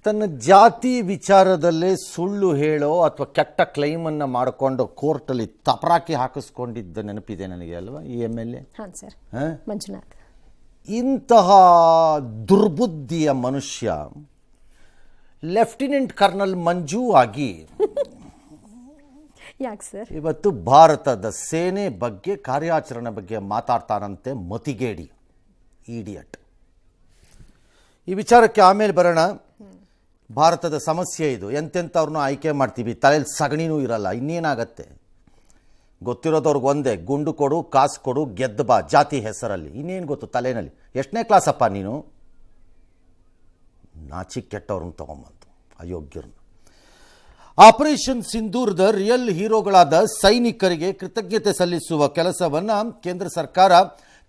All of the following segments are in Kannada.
ತನ್ನ ಜಾತಿ ವಿಚಾರದಲ್ಲೇ ಸುಳ್ಳು ಹೇಳೋ ಅಥವಾ ಕೆಟ್ಟ ಕ್ಲೈಮನ್ನು ಮಾಡಿಕೊಂಡು ಕೋರ್ಟಲ್ಲಿ ತಪರಾಕಿ ಹಾಕಿಸ್ಕೊಂಡಿದ್ದ ನೆನಪಿದೆ ನನಗೆ ಅಲ್ವಾ ಈ MLA. ಹಾಂ ಸರ್, ಮಂಜುನಾಥ್. ಇಂತಹ ದುರ್ಬುದ್ಧಿಯ ಮನುಷ್ಯ ಲೆಫ್ಟಿನೆಂಟ್ ಕರ್ನಲ್ ಮಂಜು ಆಗಿ ಯಾಕೆ ಸರ್ ಇವತ್ತು ಭಾರತದ ಸೇನೆ ಬಗ್ಗೆ ಕಾರ್ಯಾಚರಣೆ ಬಗ್ಗೆ ಮಾತಾಡ್ತಾನಂತೆ. ಮತಿಗೇಡಿ, ಈಡಿಯಟ್. ಈ ವಿಚಾರಕ್ಕೆ ಆಮೇಲೆ ಬರೋಣ. ಭಾರತದ ಸಮಸ್ಯೆ ಇದು. ಎಂತೆಂಥವ್ರನ್ನೂ ಆಯ್ಕೆ ಮಾಡ್ತೀವಿ, ತಲೆಯಲ್ಲಿ ಸಗಣಿನೂ ಇರಲ್ಲ, ಇನ್ನೇನಾಗತ್ತೆ? ಗೊತ್ತಿರೋದವ್ರಿಗೆ ಒಂದೇ, ಗುಂಡು ಕೊಡು, ಕಾಸು ಕೊಡು, ಗೆದ್ದು ಬಾ, ಜಾತಿ ಹೆಸರಲ್ಲಿ. ಇನ್ನೇನು ಗೊತ್ತು ತಲೆಯಲ್ಲಿ? ಎಷ್ಟನೇ ಕ್ಲಾಸಪ್ಪ ನೀನು? ನಾಚಿ ಕೆಟ್ಟವ್ರನ್ನ ತೊಗೊಂಬಂತು, ಅಯೋಗ್ಯರನ್ನ. ಆಪರೇಷನ್ ಸಿಂಧೂರದ ರಿಯಲ್ ಹೀರೋಗಳಾದ ಸೈನಿಕರಿಗೆ ಕೃತಜ್ಞತೆ ಸಲ್ಲಿಸುವ ಕೆಲಸವನ್ನು ಕೇಂದ್ರ ಸರ್ಕಾರ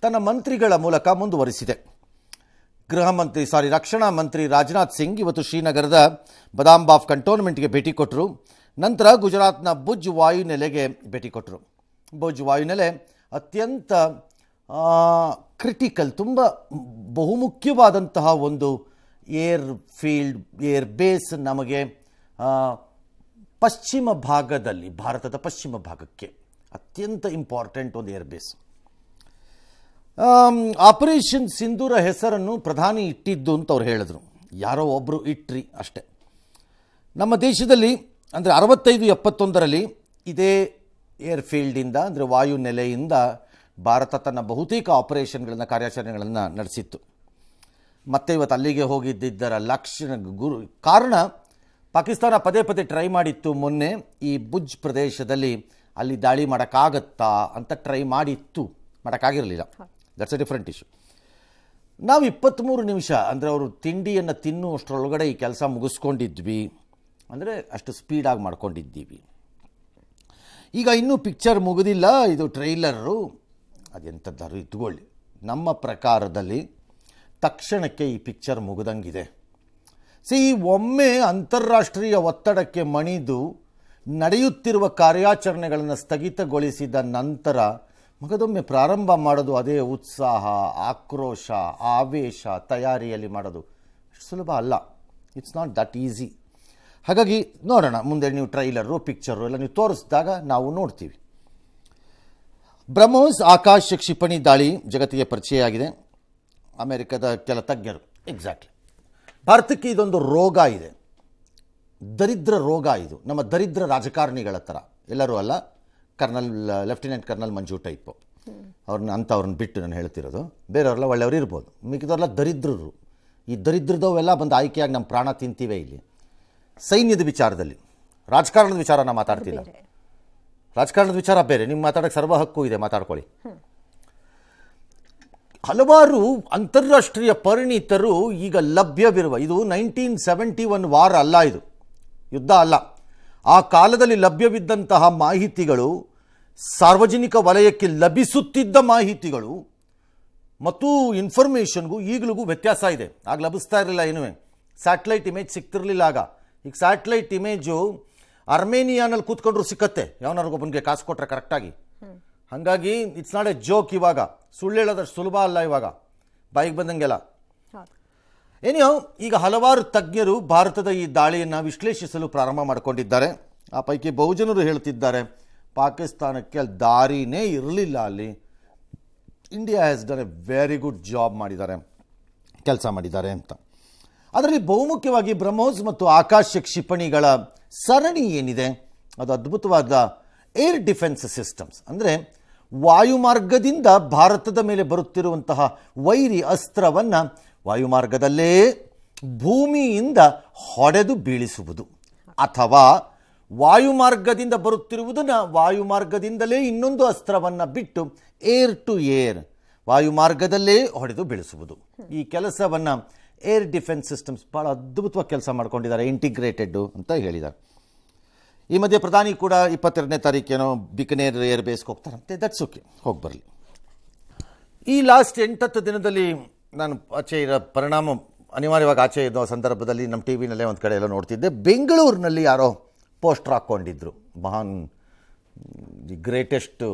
ತನ್ನ ಮಂತ್ರಿಗಳ ಮೂಲಕ ಮುಂದುವರಿಸಿದೆ. ರಕ್ಷಣಾ ಮಂತ್ರಿ ರಾಜನಾಥ್ ಸಿಂಗ್ ಇವತ್ತು ಶ್ರೀನಗರದ ಬದಾಮ್ಬಾಫ್ ಕಂಟೋನ್ಮೆಂಟ್ಗೆ ಭೇಟಿ ಕೊಟ್ಟರು. ನಂತರ ಗುಜರಾತ್ನ ಭುಜ್ ವಾಯುನೆಲೆಗೆ ಭೇಟಿ ಕೊಟ್ಟರು. ಭುಜ್ ವಾಯುನೆಲೆ ಅತ್ಯಂತ ಕ್ರಿಟಿಕಲ್, ತುಂಬ ಬಹುಮುಖ್ಯವಾದಂತಹ ಒಂದು ಏರ್ ಫೀಲ್ಡ್, ಏರ್ ಬೇಸ್. ನಮಗೆ ಪಶ್ಚಿಮ ಭಾಗದಲ್ಲಿ, ಭಾರತದ ಪಶ್ಚಿಮ ಭಾಗಕ್ಕೆ ಅತ್ಯಂತ ಇಂಪಾರ್ಟೆಂಟ್ ಒಂದು ಏರ್ ಬೇಸ್. ಆಪರೇಷನ್ ಸಿಂಧೂರ ಹೆಸರನ್ನು ಪ್ರಧಾನಿ ಇಟ್ಟಿದ್ದು ಅಂತ ಅವ್ರು ಹೇಳಿದ್ರು. ಯಾರೋ ಒಬ್ಬರು ಇಟ್ರಿ ಅಷ್ಟೆ. ನಮ್ಮ ದೇಶದಲ್ಲಿ ಅಂದರೆ 65-71ರಲ್ಲಿ ಇದೇ ಏರ್ಫೀಲ್ಡಿಂದ, ಅಂದರೆ ವಾಯುನೆಲೆಯಿಂದ ಭಾರತ ತನ್ನ ಬಹುತೇಕ ಆಪರೇಷನ್ಗಳನ್ನು, ಕಾರ್ಯಾಚರಣೆಗಳನ್ನು ನಡೆಸಿತ್ತು. ಮತ್ತೆ ಇವತ್ತು ಅಲ್ಲಿಗೆ ಹೋಗಿದ್ದರ ಕಾರಣ ಪಾಕಿಸ್ತಾನ ಪದೇ ಪದೇ ಟ್ರೈ ಮಾಡಿತ್ತು. ಮೊನ್ನೆ ಈ ಭುಜ್ ಪ್ರದೇಶದಲ್ಲಿ ಅಲ್ಲಿ ದಾಳಿ ಮಾಡೋಕ್ಕಾಗತ್ತಾ ಅಂತ ಟ್ರೈ ಮಾಡಿತ್ತು, ಮಾಡೋಕ್ಕಾಗಿರಲಿಲ್ಲ. That's a different issue. ನಾವು 23 ನಿಮಿಷ ಅಂದರೆ ಅವರು ತಿಂಡಿಯನ್ನು ತಿನ್ನುವಷ್ಟರೊಳಗಡೆ ಈ ಕೆಲಸ ಮುಗಿಸ್ಕೊಂಡಿದ್ವಿ, ಅಂದರೆ ಅಷ್ಟು ಸ್ಪೀಡಾಗಿ ಮಾಡ್ಕೊಂಡಿದ್ದೀವಿ. ಈಗ ಇನ್ನೂ ಪಿಕ್ಚರ್ ಮುಗಿದಿಲ್ಲ, ಇದು ಟ್ರೈಲರು. ಅದೆಂಥದ್ದಾರು ಇಟ್ಕೊಳ್ಳಿ, ನಮ್ಮ ಪ್ರಕಾರದಲ್ಲಿ ತಕ್ಷಣಕ್ಕೆ ಈ ಪಿಕ್ಚರ್ ಮುಗಿದಂಗಿದೆ. ಒಮ್ಮೆ ಅಂತಾರಾಷ್ಟ್ರೀಯ ಒತ್ತಡಕ್ಕೆ ಮಣಿದು ನಡೆಯುತ್ತಿರುವ ಕಾರ್ಯಾಚರಣೆಗಳನ್ನು ಸ್ಥಗಿತಗೊಳಿಸಿದ ನಂತರ ಮಗದೊಮ್ಮೆ ಪ್ರಾರಂಭ ಮಾಡೋದು ಅದೇ ಉತ್ಸಾಹ, ಆಕ್ರೋಶ, ಆವೇಶ ತಯಾರಿಯಲ್ಲಿ ಮಾಡೋದು ಸುಲಭ ಅಲ್ಲ. It's not that easy. ಹಾಗಾಗಿ ನೋಡೋಣ ಮುಂದೆ, ನೀವು ಟ್ರೈಲರು, ಪಿಕ್ಚರು ಎಲ್ಲ ನೀವು ತೋರಿಸಿದಾಗ ನಾವು ನೋಡ್ತೀವಿ. ಬ್ರಹ್ಮೋಸ್ ಆಕಾಶ ಕ್ಷಿಪಣಿ ದಾಳಿ ಜಗತ್ತಿಗೆ ಪರಿಚಯ ಆಗಿದೆ. ಅಮೆರಿಕದ ಕೆಲ ತಜ್ಞರು ಎಕ್ಸಾಕ್ಟ್ಲಿ ಭಾರತಕ್ಕೆ ಇದೊಂದು ರೋಗ ಇದೆ, ದರಿದ್ರ ರೋಗ ಇದು. ನಮ್ಮ ದರಿದ್ರ ರಾಜಕಾರಣಿಗಳ ಥರ ಎಲ್ಲರೂ ಅಲ್ಲ, ಲೆಫ್ಟಿನೆಂಟ್ ಕರ್ನಲ್ ಮಂಜು ಟೈಪು ಅವ್ರನ್ನ ಬಿಟ್ಟು ನಾನು ಹೇಳ್ತಿರೋದು. ಬೇರೆಯವರೆಲ್ಲ ಒಳ್ಳೆಯವರು ಇರ್ಬೋದು, ಮಿಕ್ಕಿದವರೆಲ್ಲ ದರಿದ್ರರು. ಈ ದರಿದ್ರದವೆಲ್ಲ ಬಂದು ಆಯ್ಕೆಯಾಗಿ ನಮ್ಮ ಪ್ರಾಣ ತಿಂತೀವಿ. ಇಲ್ಲಿ ಸೈನ್ಯದ ವಿಚಾರದಲ್ಲಿ, ರಾಜಕಾರಣದ ವಿಚಾರ ನಾನು ಮಾತಾಡ್ತಿಲ್ಲ. ರಾಜಕಾರಣದ ವಿಚಾರ ಬೇರೆ, ನಿಮ್ಗೆ ಮಾತಾಡೋಕ್ಕೆ ಸರ್ವ ಹಕ್ಕು ಇದೆ, ಮಾತಾಡ್ಕೊಳ್ಳಿ. ಹಲವಾರು ಅಂತಾರಾಷ್ಟ್ರೀಯ ಪರಿಣಿತರು ಈಗ ಲಭ್ಯವಿರುವ, ಇದು 1971 ವಾರ ಅಲ್ಲ, ಇದು ಯುದ್ಧ ಅಲ್ಲ. ಆ ಕಾಲದಲ್ಲಿ ಲಭ್ಯವಿದ್ದಂತಹ ಮಾಹಿತಿಗಳು, ಸಾರ್ವಜನಿಕ ವಲಯಕ್ಕೆ ಲಭಿಸುತ್ತಿದ್ದ ಮಾಹಿತಿಗಳು ಮತ್ತು ಇನ್ಫಾರ್ಮೇಷನ್ಗೂ ಈಗಲಿಗೂ ವ್ಯತ್ಯಾಸ ಇದೆ. ಆಗ ಲಭಿಸ್ತಾ ಇರಲಿಲ್ಲ, ಏನೂ ಸ್ಯಾಟಲೈಟ್ ಇಮೇಜ್ ಸಿಗ್ತಿರಲಿಲ್ಲ ಆಗ. ಈಗ ಸ್ಯಾಟಲೈಟ್ ಇಮೇಜು ಅರ್ಮೇನಿಯಾನಲ್ಲಿ ಕೂತ್ಕೊಂಡ್ರು ಸಿಕ್ಕತ್ತೆ, ಯಾವನಾರಿಗೊಬ್ಬನಿಗೆ ಕಾಸು ಕೊಟ್ಟರೆ ಕರೆಕ್ಟಾಗಿ. ಹಾಗಾಗಿ ಇಟ್ಸ್ ನಾಟ್ ಎ ಜೋಕ್. ಇವಾಗ ಸುಳ್ಳು ಹೇಳೋದಷ್ಟು ಸುಲಭ ಅಲ್ಲ, ಇವಾಗ ಬಾಯಿಗೆ ಬಂದಂಗೆಲ್ಲ. ಏನಿಯೋ, ಈಗ ಹಲವಾರು ತಜ್ಞರು ಭಾರತದ ಈ ದಾಳಿಯನ್ನು ವಿಶ್ಲೇಷಿಸಲು ಪ್ರಾರಂಭ ಮಾಡಿಕೊಂಡಿದ್ದಾರೆ. ಆ ಪೈಕಿ ಬಹುಜನರು ಹೇಳ್ತಿದ್ದಾರೆ ಪಾಕಿಸ್ತಾನಕ್ಕೆ ಅಲ್ಲಿ ದಾರಿನೇ ಇರಲಿಲ್ಲ, ಅಲ್ಲಿ India has done A very good job ಮಾಡಿದ್ದಾರೆ, ಕೆಲಸ ಮಾಡಿದ್ದಾರೆ ಅಂತ. ಅದರಲ್ಲಿ ಬಹುಮುಖ್ಯವಾಗಿ ಬ್ರಹ್ಮೋಸ್ ಮತ್ತು ಆಕಾಶ ಕ್ಷಿಪಣಿಗಳ ಸರಣಿ ಏನಿದೆ ಅದು ಅದ್ಭುತವಾದ ಏರ್ ಡಿಫೆನ್ಸ್ ಸಿಸ್ಟಮ್ಸ್. ಅಂದರೆ ವಾಯುಮಾರ್ಗದಿಂದ ಭಾರತದ ಮೇಲೆ ಬರುತ್ತಿರುವಂತಹ ವೈರಿ ಅಸ್ತ್ರವನ್ನು ವಾಯುಮಾರ್ಗದಲ್ಲೇ ಭೂಮಿಯಿಂದ ಹೊಡೆದು ಬೀಳಿಸುವುದು, ಅಥವಾ ವಾಯುಮಾರ್ಗದಿಂದ ಬರುತ್ತಿರುವುದನ್ನು ವಾಯುಮಾರ್ಗದಿಂದಲೇ ಇನ್ನೊಂದು ಅಸ್ತ್ರವನ್ನು ಬಿಟ್ಟು ಏರ್ ಟು ಏರ್ ವಾಯುಮಾರ್ಗದಲ್ಲೇ ಹೊಡೆದು ಬೀಳಿಸುವುದು. ಈ ಕೆಲಸವನ್ನು ಏರ್ ಡಿಫೆನ್ಸ್ ಸಿಸ್ಟಮ್ಸ್ ಭಾಳ ಅದ್ಭುತವಾಗಿ ಕೆಲಸ ಮಾಡ್ಕೊಂಡಿದ್ದಾರೆ, ಇಂಟಿಗ್ರೇಟೆಡ್ ಅಂತ ಹೇಳಿದ್ದಾರೆ. ಈ ಮಧ್ಯೆ ಪ್ರಧಾನಿ ಕೂಡ 22ನೇ ತಾರೀಕೇನೋ ಬಿಕನೇರ್ ಏರ್ ಬೇಸ್ಗೆ ಹೋಗ್ತಾರಂತೆ. ದಟ್ಸ್ ಓಕೆ, ಹೋಗಿ ಬರಲಿ. ಈ ಲಾಸ್ಟ್ 8-10 ದಿನದಲ್ಲಿ ನಾನು ಆಚೆ ಇರೋ ಪರಿಣಾಮ ಅನಿವಾರ್ಯವಾಗಿ ಆಚೆ ಇದ್ದ ಸಂದರ್ಭದಲ್ಲಿ ನಮ್ಮ ಟಿ ವಿನಲ್ಲೇ ಒಂದು ಕಡೆ ಎಲ್ಲ ನೋಡ್ತಿದ್ದೆ. ಬೆಂಗಳೂರಿನಲ್ಲಿ ಯಾರೋ ಪೋಸ್ಟರ್ ಹಾಕ್ಕೊಂಡಿದ್ರು, ಮಹಾನ್ ದಿ ಗ್ರೇಟೆಸ್ಟ್,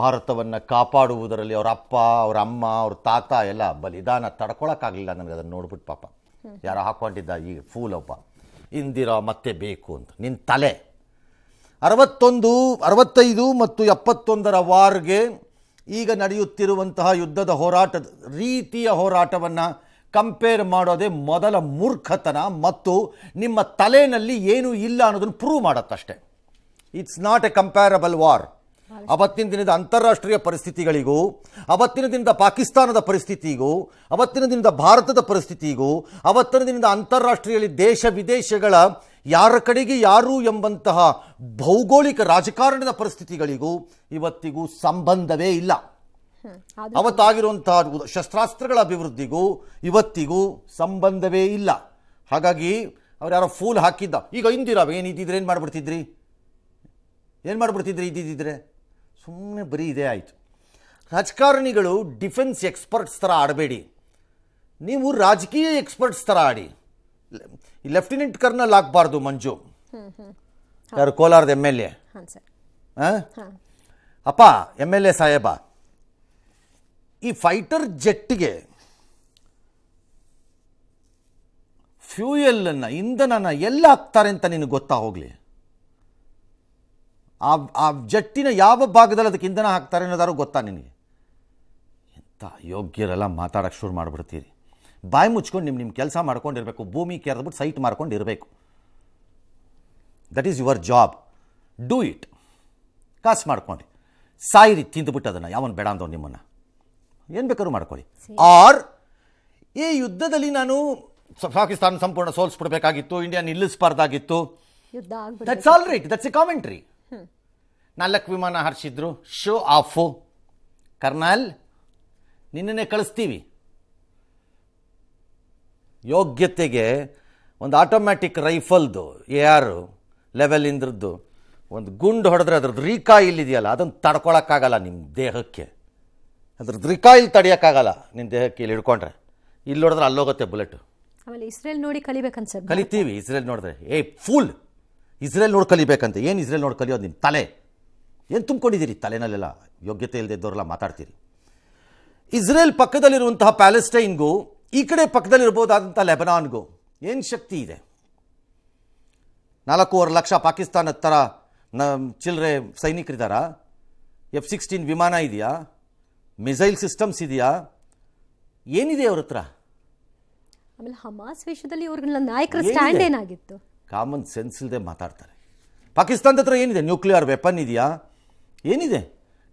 ಭಾರತವನ್ನು ಕಾಪಾಡುವುದರಲ್ಲಿ ಅವರ ಅಪ್ಪ, ಅವರ ಅಮ್ಮ, ಅವ್ರ ತಾತ ಎಲ್ಲ ಬಲಿದಾನ ತಡ್ಕೊಳಕ್ಕಾಗಲಿಲ್ಲ ನನಗೆ ಅದನ್ನು ನೋಡ್ಬಿಟ್ಟು ಪಾಪ. ಯಾರೋ ಹಾಕ್ಕೊಂಡಿದ್ದ ಈಗ ಫೂಲ್ ಒಬ್ಬ ಇಂದಿರಾ ಮತ್ತೆ ಬೇಕು ಅಂತ. ನಿನ್ನ ತಲೆ 65 ಮತ್ತು 71 ವಾರ್ಗೆ ಈಗ ನಡೆಯುತ್ತಿರುವಂತಹ ಯುದ್ಧದ ರೀತಿಯ ಹೋರಾಟವನ್ನು ಕಂಪೇರ್ ಮಾಡೋದೇ ಮೊದಲ ಮೂರ್ಖತನ ಮತ್ತು ನಿಮ್ಮ ತಲೆಯಲ್ಲಿ ಏನೂ ಇಲ್ಲ ಅನ್ನೋದನ್ನು ಪ್ರೂವ್ ಮಾಡುತ್ತಷ್ಟೇ. It's not a comparable war. ಅವತ್ತಿನ ದಿನದ ಅಂತಾರಾಷ್ಟ್ರೀಯ ಪರಿಸ್ಥಿತಿಗಳಿಗೂ, ಅವತ್ತಿನ ದಿನದ ಪಾಕಿಸ್ತಾನದ ಪರಿಸ್ಥಿತಿಗೂ, ಅವತ್ತಿನ ದಿನದ ಭಾರತದ ಪರಿಸ್ಥಿತಿಗೂ, ಅವತ್ತಿನ ದಿನದ ಅಂತಾರಾಷ್ಟ್ರೀಯ ದೇಶ ವಿದೇಶಗಳ ಯಾರ ಕಡೆಗೆ ಯಾರು ಎಂಬಂತಹ ಭೌಗೋಳಿಕ ರಾಜಕಾರಣದ ಪರಿಸ್ಥಿತಿಗಳಿಗೂ ಇವತ್ತಿಗೂ ಸಂಬಂಧವೇ ಇಲ್ಲ. ಅವತ್ತಾಗಿರುವಂತಹ ಶಸ್ತ್ರಾಸ್ತ್ರಗಳ ಅಭಿವೃದ್ಧಿಗೂ ಇವತ್ತಿಗೂ ಸಂಬಂಧವೇ ಇಲ್ಲ. ಹಾಗಾಗಿ ಅವ್ರು ಯಾರೋ ಫೂಲ್ ಹಾಕಿದ್ದ. ಈಗ ಇಂದಿರಾ ಏನಿದ್ದಿದ್ರೆ ಏನು ಮಾಡಿಬಿಡ್ತಿದ್ರಿ? ಇದ್ದಿದ್ರೆ ಸುಮ್ಮನೆ ಬರೀ ಇದೇ ಆಯಿತು. ರಾಜಕಾರಣಿಗಳು ಡಿಫೆನ್ಸ್ ಎಕ್ಸ್ಪರ್ಟ್ಸ್ ಥರ ಆಡಬೇಡಿ, ನೀವು ರಾಜಕೀಯ ಎಕ್ಸ್ಪರ್ಟ್ಸ್ ಥರ ಆಡಿ. ಲೆಫ್ಟಿನೆಂಟ್ ಕರ್ನಲ್ ಆಗಬಾರ್ದು ಮಂಜು. ಯಾರು ಕೋಲಾರದ MLA ಅಪ್ಪ, MLA ಸಾಹೇಬ, ಈ ಫೈಟರ್ ಜೆಟ್ಗೆ ಫ್ಯೂಯಲನ್ನು, ಇಂಧನನ ಎಲ್ಲ ಹಾಕ್ತಾರೆ ಅಂತ ನಿನಗೆ ಗೊತ್ತಾ? ಹೋಗಲಿ, ಆ ಜೆಟ್ಟಿನ ಯಾವ ಭಾಗದಲ್ಲಿ ಅದಕ್ಕೆ ಇಂಧನ ಹಾಕ್ತಾರೆ ಅನ್ನೋದಾರು ಗೊತ್ತಾ ನಿನಗೆ? ಎಂಥ ಯೋಗ್ಯರೆಲ್ಲ ಮಾತಾಡೋಕ್ಕೆ ಶುರು ಮಾಡಿಬಿಡ್ತೀರಿ. ಬಾಯಿ ಮುಚ್ಕೊಂಡು ನಿಮ್ಮ ಕೆಲಸ ಮಾಡ್ಕೊಂಡಿರಬೇಕು. ಭೂಮಿ ಕೆರೆದ್ಬಿಟ್ಟು ಸೈಟ್ ಮಾರ್ಕೊಂಡಿರಬೇಕು. That is your job. Do it. ಕಾಸು ಮಾಡ್ಕೊಂಡು ಸಾಯಿರಿ, ತಿಂದುಬಿಟ್ಟು ಅದನ್ನು. ಯಾವನು ಬೇಡ ಅಂದವ್ ನಿಮ್ಮನ್ನು. ಏನು ಬೇಕಾದ್ರೂ ಮಾಡ್ಕೊಳ್ಳಿ. ಆರ್ ಈ ಯುದ್ಧದಲ್ಲಿ ನಾನು ಪಾಕಿಸ್ತಾನ ಸಂಪೂರ್ಣ ಸೋಲಿಸ್ಬಿಡ್ಬೇಕಾಗಿತ್ತು, ಇಂಡಿಯಾ ನಿಲ್ಲಿಸಬಾರ್ದಾಗಿತ್ತು. That's all right, that's a commentary. 4 ವಿಮಾನ ಹಾರಿಸಿದ್ರು, ಶೋ ಆಫು. ಕರ್ನಲ್, ನಿನ್ನೆ ಕಳಿಸ್ತೀವಿ. ಯೋಗ್ಯತೆಗೆ ಒಂದು ಆಟೋಮ್ಯಾಟಿಕ್ ರೈಫಲ್ದು AR ಲೆವೆಲಿಂದ್ರದ್ದು ಒಂದು ಗುಂಡು ಹೊಡೆದ್ರೆ ಅದ್ರದ್ದು ರೀಕಾಯಿಲ್ ಇದೆಯಲ್ಲ, ಅದನ್ನು ತಡ್ಕೊಳಕ್ಕಾಗಲ್ಲ ನಿಮ್ಮ ದೇಹಕ್ಕೆ. ಅದ್ರದ್ದು ರಿಕಾಯಿಲ್ ತಡೆಯೋಕ್ಕಾಗಲ್ಲ ನಿನ್ನ ದೇಹಕ್ಕೆ. ಇಲ್ಲಿ ಹಿಡ್ಕೊಂಡ್ರೆ ಇಲ್ಲಿ ನೋಡಿದ್ರೆ ಅಲ್ಲೋಗುತ್ತೆ ಬುಲೆಟ್. ಆಮೇಲೆ ಇಸ್ರೇಲ್ ನೋಡಿ ಕಲಿಬೇಕನ್ಸ. ಕಲಿತೀವಿ. ಇಸ್ರೇಲ್ ನೋಡಿದ್ರೆ ಫೂಲ್ ಇಸ್ರೇಲ್ ನೋಡಿ ಕಲಿಬೇಕಂತ. ಏನು ಇಸ್ರೇಲ್ ನೋಡಿ ಕಲಿಯೋದು? ನಿಮ್ಮ ತಲೆ ಏನು ತುಂಬ್ಕೊಂಡಿದ್ದೀರಿ ತಲೆನಲ್ಲೆಲ್ಲ? ಯೋಗ್ಯತೆ ಇಲ್ಲದೆ ಇದ್ದವರೆಲ್ಲ ಮಾತಾಡ್ತೀರಿ. ಇಸ್ರೇಲ್ ಪಕ್ಕದಲ್ಲಿರುವಂತಹ ಪ್ಯಾಲೆಸ್ಟೈನ್ಗೂ ಈ ಕಡೆ ಪಕ್ಕದಲ್ಲಿರ್ಬೋದಾದಂಥ ಲೆಬನಾನ್ಗೂ ಏನು ಶಕ್ತಿ ಇದೆ? 4.5 ಲಕ್ಷ ಪಾಕಿಸ್ತಾನದ ಥರ ಚಿಲ್ಲರೆ ಸೈನಿಕರಿದ್ದಾರಾ? F-16 ವಿಮಾನ ಇದೆಯಾ? ಮಿಸೈಲ್ ಸಿಸ್ಟಮ್ಸ್ ಇದೆಯಾ? ಏನಿದೆ ಅವ್ರ ಹತ್ರ? ಆಮೇಲೆ ಹಮಾಸ್ ವಿಷಯದಲ್ಲಿ ಇವ್ರ ನಾಯಕರ ಸ್ಟ್ಯಾಂಡ್ ಏನಾಗಿತ್ತು? ಕಾಮನ್ ಸೆನ್ಸ್ ಇಲ್ಲದೆ ಮಾತಾಡ್ತಾರೆ. ಪಾಕಿಸ್ತಾನದ ಹತ್ರ ಏನಿದೆ? ನ್ಯೂಕ್ಲಿಯರ್ ವೆಪನ್ ಇದೆಯಾ? ಏನಿದೆ?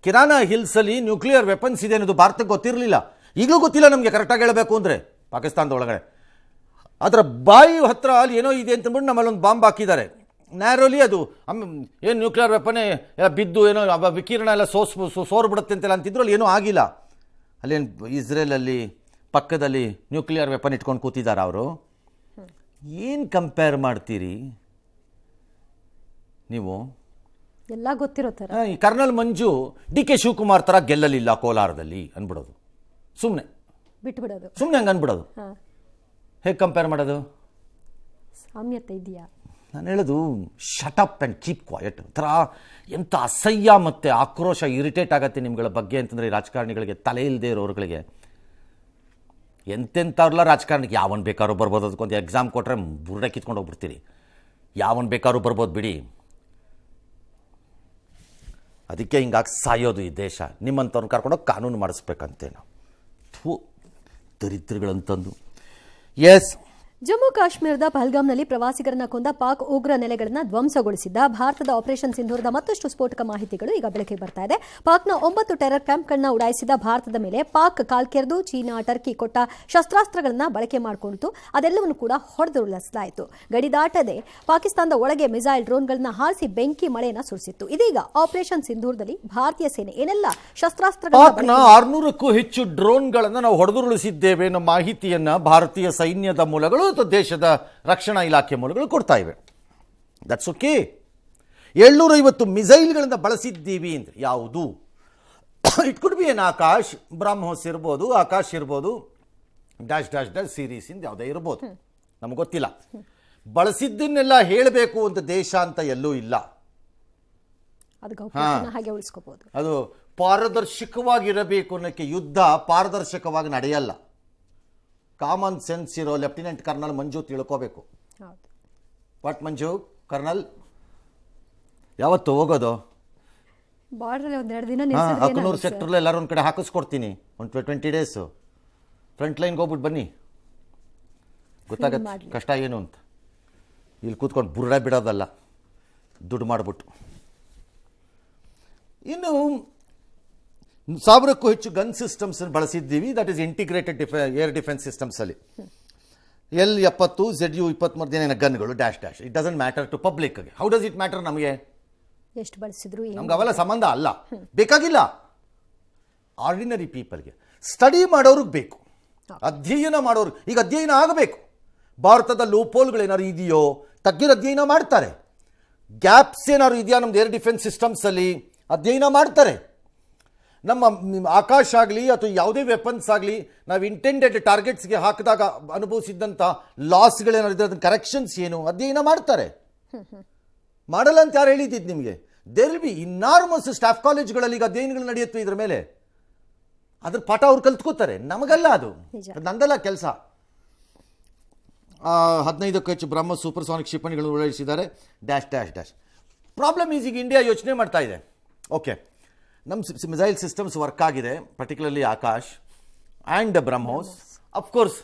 ಕಿರಾನಾ ಹಿಲ್ಸಲ್ಲಿ ನ್ಯೂಕ್ಲಿಯರ್ ವೆಪನ್ಸ್ ಇದೆ ಅನ್ನೋದು ಭಾರತಕ್ಕೆ ಗೊತ್ತಿರಲಿಲ್ಲ. ಈಗಲೂ ಗೊತ್ತಿಲ್ಲ ನಮಗೆ ಕರೆಕ್ಟಾಗಿ ಹೇಳಬೇಕು ಅಂದರೆ. ಪಾಕಿಸ್ತಾನದ ಒಳಗಡೆ ಅದರ ಬಾಯಿ ಹತ್ರ ಅಲ್ಲಿ ಏನೋ ಇದೆ ಅಂತಂದ್ಬಿಟ್ಟು ನಮ್ಮಲ್ಲಿ ಒಂದು ಬಾಂಬ್ ಹಾಕಿದ್ದಾರೆ. ನ್ಯಾರೋಲಿ ಅದು ಏನು ನ್ಯೂಕ್ಲಿಯರ್ ವೆಪನ್ನೇ ಬಿದ್ದು ಏನೋ ವಿಕಿರಣ ಎಲ್ಲ ಸೋರ್ಬಿಡುತ್ತೆ ಅಂತೆಲ್ಲ ಅಂತಿದ್ರು. ಅಲ್ಲಿ ಏನೂ ಆಗಿಲ್ಲ. ಅಲ್ಲೇನು ಇಸ್ರೇಲಲ್ಲಿ ಪಕ್ಕದಲ್ಲಿ ನ್ಯೂಕ್ಲಿಯರ್ ವೆಪನ್ ಇಟ್ಕೊಂಡು ಕೂತಿದ್ದಾರೆ ಅವರು. ಏನು ಕಂಪೇರ್ ಮಾಡ್ತೀರಿ ನೀವು? ಎಲ್ಲ ಗೊತ್ತಿರೋ ಥರ. ಈ ಕರ್ನಲ್ ಮಂಜು DK ಶಿವಕುಮಾರ್ ಥರ ಗೆಲ್ಲಲಿಲ್ಲ ಕೋಲಾರದಲ್ಲಿ ಅನ್ಬಿಡೋದು. ಸುಮ್ಮನೆ ಬಿಟ್ಬಿಡೋದು, ಸುಮ್ಮನೆ ಹಂಗೆ ಅನ್ಬಿಡೋದು. ಹೇಗೆ ಕಂಪೇರ್ ಮಾಡೋದು? ಸಾಮ್ಯತೆ ಇದೆಯಾ? ನಾನು ಹೇಳೋದು shut up and keep quiet. ಒಂಥರ ಎಂಥ ಅಸಹ್ಯ ಮತ್ತು ಆಕ್ರೋಶ, ಇರಿಟೇಟ್ ಆಗುತ್ತೆ ನಿಮ್ಗಳ ಬಗ್ಗೆ ಅಂತಂದರೆ ರಾಜಕಾರಣಿಗಳಿಗೆ, ತಲೆ ಇಲ್ಲದೆ ಇರೋರುಗಳಿಗೆ. ಎಂತೆಂಥವ್ರಲ್ಲ ರಾಜಕಾರಣಿಗೆ ಯಾವನ್ ಬೇಕಾದ್ರೂ ಬರ್ಬೋದು. ಅದಕ್ಕೊಂದು ಎಕ್ಸಾಮ್ ಕೊಟ್ಟರೆ ಬುರ್ಡೆ ಕಿತ್ಕೊಂಡು ಹೋಗ್ಬಿಡ್ತೀರಿ. ಯಾವನ್ ಬೇಕಾದ್ರೂ ಬರ್ಬೋದು ಬಿಡಿ. ಅದಕ್ಕೆ ಹಿಂಗಾಗಿ ಸಾಯೋದು ಈ ದೇಶ. ನಿಮ್ಮಂಥವ್ರನ್ನ ಕರ್ಕೊಂಡೋಗಿ ಕಾನೂನು ಮಾಡಿಸ್ಬೇಕಂತೆ ನಾವು. ದರಿದ್ರಗಳಂತಂದು. ಎಸ್, ಜಮ್ಮು ಕಾಶ್ಮೀರದ ಪಹಲ್ಗಾಮ್ನಲ್ಲಿ ಪ್ರವಾಸಿಗರನ್ನ ಕೊಂದ ಪಾಕ್ ಉಗ್ರ ನೆಲೆಗಳನ್ನು ಧ್ವಂಸಗೊಳಿಸಿದ್ದ ಭಾರತದ ಆಪರೇಷನ್ ಸಿಂಧೂರದ ಮತ್ತಷ್ಟು ಸ್ಫೋಟಕ ಮಾಹಿತಿಗಳು ಈಗ ಬೆಳಕಿಗೆ ಬರ್ತಾ ಇದೆ. ಪಾಕ್ನ 9 ಟೆರರ್ ಕ್ಯಾಂಪ್ಗಳನ್ನ ಉಡಾಯಿಸಿದ ಭಾರತದ ಮೇಲೆ ಪಾಕ್ ಕಾಲ್ಕೆರೆದು ಚೀನಾ, ಟರ್ಕಿ ಕೊಟ್ಟ ಶಸ್ತ್ರಾಸ್ತ್ರಗಳನ್ನ ಬಳಕೆ ಮಾಡಿಕೊಂಡಿತು. ಅದೆಲ್ಲವನ್ನು ಕೂಡ ಹೊಡೆದುರುಳಿಸಲಾಯಿತು. ಗಡಿ ದಾಟದೆ ಪಾಕಿಸ್ತಾನದ ಒಳಗೆ ಮಿಸೈಲ್ ಡ್ರೋನ್ಗಳನ್ನ ಹಾರಿಸಿ ಬೆಂಕಿ ಮಳೆಯನ್ನ ಸುರಿಸಿತ್ತು. ಇದೀಗ ಆಪರೇಷನ್ ಸಿಂಧೂರದಲ್ಲಿ ಭಾರತೀಯ ಸೇನೆ ಏನೆಲ್ಲ ಶಸ್ತ್ರಾಸ್ತ್ರಗಳನ್ನ 600ಕ್ಕೂ ಹೆಚ್ಚು ಡ್ರೋನ್ಗಳನ್ನು ನಾವು ಹೊಡೆದುರುಳಿಸಿದ್ದೇವೆ ಅನ್ನೋ ಮಾಹಿತಿಯನ್ನ ಭಾರತೀಯ ಸೈನ್ಯದ ಮೂಲಗಳು ಅಥವಾ ದೇಶದ ರಕ್ಷಣಾ ಇಲಾಖೆ ಮೂಲಗಳು ಕೊಡ್ತಾ ಇವೆ. That's okay. 750 ಮಿಸೈಲ್ಗಳಿಂದ ಬಳಸಿದ್ದೀವಿ ಅಂದರೆ ಯಾವುದು? It could be N Akash, BrahMos ಇರ್ಬೋದು, ಆಕಾಶ್ ಇರ್ಬೋದು, ಡ್ಯಾಶ್ ಡ್ಯಾಶ್ ಡ್ಯಾಶ್ ಸೀರೀಸಿಂದ ಯಾವುದೇ ಇರ್ಬೋದು, ನಮ್ಗೆ ಗೊತ್ತಿಲ್ಲ. ಬಳಸಿದ್ದನ್ನೆಲ್ಲ ಹೇಳಬೇಕು ಅಂತ ದೇಶ ಅಂತ ಎಲ್ಲೂ ಇಲ್ಲ. ಅದು ಪಾರದರ್ಶಕವಾಗಿರಬೇಕು ಅನ್ನೋಕ್ಕೆ ಯುದ್ಧ ಪಾರದರ್ಶಕವಾಗಿ ನಡೆಯಲ್ಲ. ಕಾಮನ್ ಸೆನ್ಸ್ ಇರೋ ಲೆಫ್ಟಿನೆಂಟ್ ಕರ್ನಲ್ ಮಂಜು ತಿಳ್ಕೋಬೇಕು. ಹೌದು. ವಾಟ್ ಮಂಜು ಕರ್ನಲ್ ಯಾವತ್ತು ಹೋಗೋದು? ಬಾರ್ಡ್ರಲ್ಲಿ ಒಂದೆರಡು ದಿನ ಅಕ್ಕನೂರು ಸೆಕ್ಟರ್లో ಎಲ್ಲರೂ ಒಂದು ಕಡೆ ಹಾಕಿಸ್ಕೊಡ್ತೀನಿ, ಒಂದು 20 ಡೇಸು ಫ್ರಂಟ್ ಲೈನ್ಗೆ ಹೋಗ್ಬಿಟ್ಟು ಬನ್ನಿ, ಗೊತ್ತಾಗತ್ತೆ ಕಷ್ಟ ಏನು ಅಂತ. ಇಲ್ಲಿ ಕೂತ್ಕೊಂಡು ಬುರ್ಡ ಬಿಡೋದಲ್ಲ, ದುಡ್ಡು ಮಾಡಿಬಿಟ್ಟು. ಇನ್ನು 1000ಕ್ಕೂ ಹೆಚ್ಚು ಗನ್ ಸಿಸ್ಟಮ್ಸ್ ಬಳಸಿದ್ದೀವಿ. That is integrated air defence ಸಿಸ್ಟಮ್ಸಲ್ಲಿ. L-70 ZU-23 ಏನೇನು ಗನ್ಗಳು dash. It doesn't matter to ಪಬ್ಲಿಕ್ಗೆ. How does it matter? ನಮಗೆ ಎಷ್ಟು ಬಳಸಿದ್ರು ನಮ್ಗೆ ಅವೆಲ್ಲ ಸಂಬಂಧ ಅಲ್ಲ, ಬೇಕಾಗಿಲ್ಲ. ಆರ್ಡಿನರಿ ಪೀಪಲ್ಗೆ, ಸ್ಟಡಿ ಮಾಡೋರಿಗೆ ಬೇಕು, ಅಧ್ಯಯನ ಮಾಡೋರು. ಈಗ ಅಧ್ಯಯನ ಆಗಬೇಕು. ಭಾರತದ ಲೂಪೋಲ್ಗಳೇನಾದ್ರು ಇದೆಯೋ ತಗ್ಗಿರ ಅಧ್ಯಯನ ಮಾಡ್ತಾರೆ. ಗ್ಯಾಪ್ಸ್ ಏನಾದ್ರು ಇದೆಯಾ ನಮ್ದು ಏರ್ ಡಿಫೆನ್ಸ್ ಸಿಸ್ಟಮ್ಸಲ್ಲಿ ಅಧ್ಯಯನ ಮಾಡ್ತಾರೆ. ನಮ್ಮ ಆಕಾಶ ಆಗಲಿ ಅಥವಾ ಯಾವುದೇ ವೆಪನ್ಸ್ ಆಗಲಿ ನಾವು ಇಂಟೆಂಡೆಡ್ ಟಾರ್ಗೆಟ್ಸ್ಗೆ ಹಾಕಿದಾಗ ಅನುಭವಿಸಿದ್ದಂಥ ಲಾಸ್ಗಳೇನಾದ್ರು ಅದನ್ನ ಕರೆಕ್ಷನ್ಸ್ ಏನು ಅಧ್ಯಯನ ಮಾಡ್ತಾರೆ. ಮಾಡಲ್ಲ ಅಂತ ಯಾರು ಹೇಳಿದ್ದು ನಿಮಗೆ? ದೇರ್ ವಿಲ್ ಬಿ ಇನ್ನಾರ್ಮಸ್ ಸ್ಟಾಫ್ ಕಾಲೇಜ್ಗಳಲ್ಲಿ ಈಗ ಅಧ್ಯಯನಗಳು ನಡೆಯುತ್ತವೆ ಇದ್ರ ಮೇಲೆ. ಅದ್ರ ಪಾಠ ಅವ್ರು ಕಲ್ತ್ಕೋತಾರೆ, ನಮಗಲ್ಲ, ಅದು ನಂದಲ್ಲ ಕೆಲಸ. 15ಕ್ಕೂ ಹೆಚ್ಚು ಬ್ರಹ್ಮೋಸ್ ಸೂಪರ್ಸಾನಿಕ್ ಕ್ಷಿಪಣಿಗಳನ್ನು ಉರುಳಿಸಿದ್ದಾರೆ ಡ್ಯಾಶ್. ಪ್ರಾಬ್ಲಮ್ ಈಸ್ ಈಗ ಇಂಡಿಯಾ ಯೋಚನೆ ಮಾಡ್ತಾ ಇದೆ, ಓಕೆ ನಮ್ಮ ಮಿಸೈಲ್ ಸಿಸ್ಟಮ್ಸ್ ವರ್ಕ್ ಆಗಿದೆ, particularly Akash and BrahMos. Of course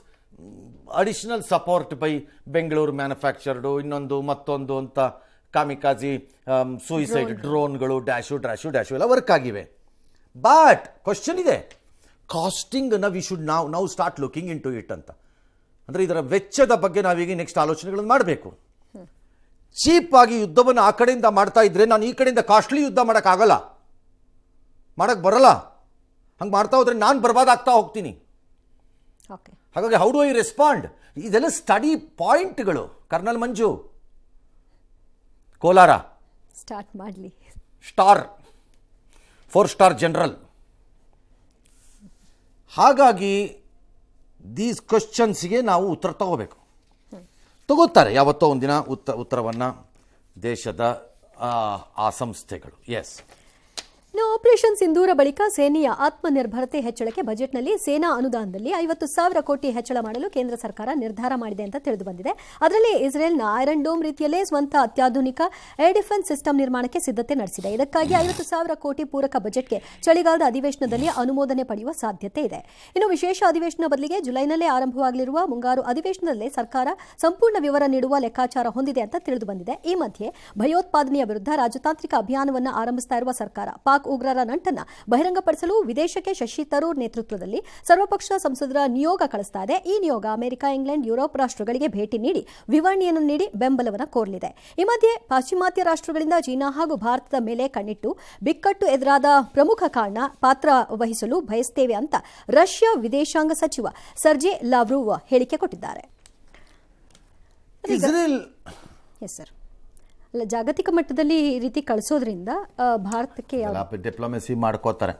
additional support by Bengaluru manufactured, ಇನ್ನೊಂದು ಮತ್ತೊಂದು ಅಂತ ಕಾಮಿಕಾಜಿ ಸೂಯಿಸೈಡ್ ಡ್ರೋನ್ಗಳು ಡ್ಯಾಶು ಎಲ್ಲ ವರ್ಕ್ ಆಗಿವೆ. ಬಟ್ ಕ್ವಶನ್ ಇದೆ, ಕಾಸ್ಟಿಂಗ್ ವಿ ಶುಡ್ ನಾವು start looking into it ಅಂತ. ಅಂದರೆ ಇದರ ವೆಚ್ಚದ ಬಗ್ಗೆ ನಾವೀಗ ನೆಕ್ಸ್ಟ್ ಆಲೋಚನೆಗಳನ್ನು ಮಾಡಬೇಕು. ಚೀಪ್ ಆಗಿ ಯುದ್ಧವನ್ನು ಆ ಕಡೆಯಿಂದ ಮಾಡ್ತಾ ಇದ್ರೆ ನಾನು ಈ ಕಡೆಯಿಂದ ಕಾಸ್ಟ್ಲಿ ಯುದ್ಧ ಮಾಡೋಕ್ಕಾಗಲ್ಲ, ಮಾಡೋಕ್ಕೆ ಬರಲ್ಲ. ಹಂಗೆ ಮಾಡ್ತಾ ಹೋದ್ರೆ ನಾನು ಬರ್ಬಾದಾಗ್ತಾ ಹೋಗ್ತೀನಿ. ಹಾಗಾಗಿ ಹೌ ಡು ಐ ರೆಸ್ಪಾಂಡ್? ಇದೆಲ್ಲ ಸ್ಟಡಿ ಪಾಯಿಂಟ್ಗಳು. ಕರ್ನಲ್ ಮಂಜು ಕೋಲಾರ ಸ್ಟಾರ್ಟ್ ಮಾಡಲಿ. Star 4 star general. ಹಾಗಾಗಿ ದೀಸ್ ಕ್ವಶನ್ಸ್ಗೆ ನಾವು ಉತ್ತರ ತಗೋತಾರೆ ಯಾವತ್ತೋ ಒಂದಿನ ಉತ್ತರವನ್ನು ದೇಶದ ಆ ಸಂಸ್ಥೆಗಳು. ಎಸ್. ಇನ್ನು ಆಪರೇಷನ್ ಸಿಂಧೂರ ಬಳಿಕ ಸೇನೆಯ ಆತ್ಮನಿರ್ಭರತೆ ಹೆಚ್ಚಳಕ್ಕೆ ಬಜೆಟ್ನಲ್ಲಿ ಸೇನಾ ಅನುದಾನದಲ್ಲಿ 50,000 ಕೋಟಿ ಹೆಚ್ಚಳ ಮಾಡಲು ಕೇಂದ್ರ ಸರ್ಕಾರ ನಿರ್ಧಾರ ಮಾಡಿದೆ ಅಂತ ತಿಳಿದು ಬಂದಿದೆ. ಅದರಲ್ಲಿ ಇಸ್ರೇಲ್ನ ಐರನ್ ಡೋಮ್ ರೀತಿಯಲ್ಲೇ ಸ್ವಂತ ಅತ್ಯಾಧುನಿಕ ಏರ್ ಡಿಫೆನ್ಸ್ ಸಿಸ್ಟಮ್ ನಿರ್ಮಾಣಕ್ಕೆ ಸಿದ್ಧತೆ ನಡೆಸಿದೆ. ಇದಕ್ಕಾಗಿ 50,000 ಕೋಟಿ ಪೂರಕ ಬಜೆಟ್ಗೆ ಚಳಿಗಾಲದ ಅಧಿವೇಶನದಲ್ಲಿ ಅನುಮೋದನೆ ಪಡೆಯುವ ಸಾಧ್ಯತೆ ಇದೆ. ಇನ್ನು ವಿಶೇಷ ಅಧಿವೇಶನ ಬದಲಿಗೆ ಜುಲೈನಲ್ಲೇ ಆರಂಭವಾಗಲಿರುವ ಮುಂಗಾರು ಅಧಿವೇಶನದಲ್ಲೇ ಸರ್ಕಾರ ಸಂಪೂರ್ಣ ವಿವರ ನೀಡುವ ಲೆಕ್ಕಾಚಾರ ಹೊಂದಿದೆ ಅಂತ ತಿಳಿದು ಬಂದಿದೆ. ಈ ಮಧ್ಯೆ ಭಯೋತ್ಪಾದನೆಯ ವಿರುದ್ಧ ರಾಜತಾಂತ್ರಿಕ ಅಭಿಯಾನವನ್ನು ಆರಂಭಿಸ್ತಾ ಇರುವ ಸರ್ಕಾರ ಪಾಕ್ ಉಗ್ರರ ನಂಟನ್ನ ಬಹಿರಂಗಪಡಿಸಲು ವಿದೇಶಕ್ಕೆ ಶಶಿ ತರೂರ್ ನೇತೃತ್ವದಲ್ಲಿ ಸರ್ವಪಕ್ಷ ಸಂಸದರ ನಿಯೋಗ ಕಳಿಸ್ತಾ ಇದೆ. ಈ ನಿಯೋಗ ಅಮೆರಿಕ, ಇಂಗ್ಲೆಂಡ್, ಯುರೋಪ್ ರಾಷ್ಟ್ರಗಳಿಗೆ ಭೇಟಿ ನೀಡಿ ವಿವರಣೆಯನ್ನು ನೀಡಿ ಬೆಂಬಲವನ್ನು ಕೋರಲಿದೆ. ಈ ಮಧ್ಯೆ ಪಾಶ್ಚಿಮಾತ್ಯ ರಾಷ್ಟ್ರಗಳಿಂದ ಚೀನಾ ಹಾಗೂ ಭಾರತದ ಮೇಲೆ ಕಣ್ಣಿಟ್ಟು ಬಿಕ್ಕಟ್ಟು ಎದುರಾದ ಪ್ರಮುಖ ಪಾತ್ರ ವಹಿಸಲು ಬಯಸುತ್ತೇವೆ ಅಂತ ರಷ್ಯಾ ವಿದೇಶಾಂಗ ಸಚಿವ ಸರ್ಜೆ ಲಾವ್ರೋವ್ ಹೇಳಿಕೆ ಕೊಟ್ಟಿದ್ದಾರೆ. ಜಾಗತಿಕ ಮಟ್ಟದಲ್ಲಿ ಈ ರೀತಿ ಕಳಿಸೋದ್ರಿಂದ ಭಾರತಕ್ಕೆ ಡಿಪ್ಲೊಮೆಸಿ ಮಾಡ್ಕೋತಾರೆ.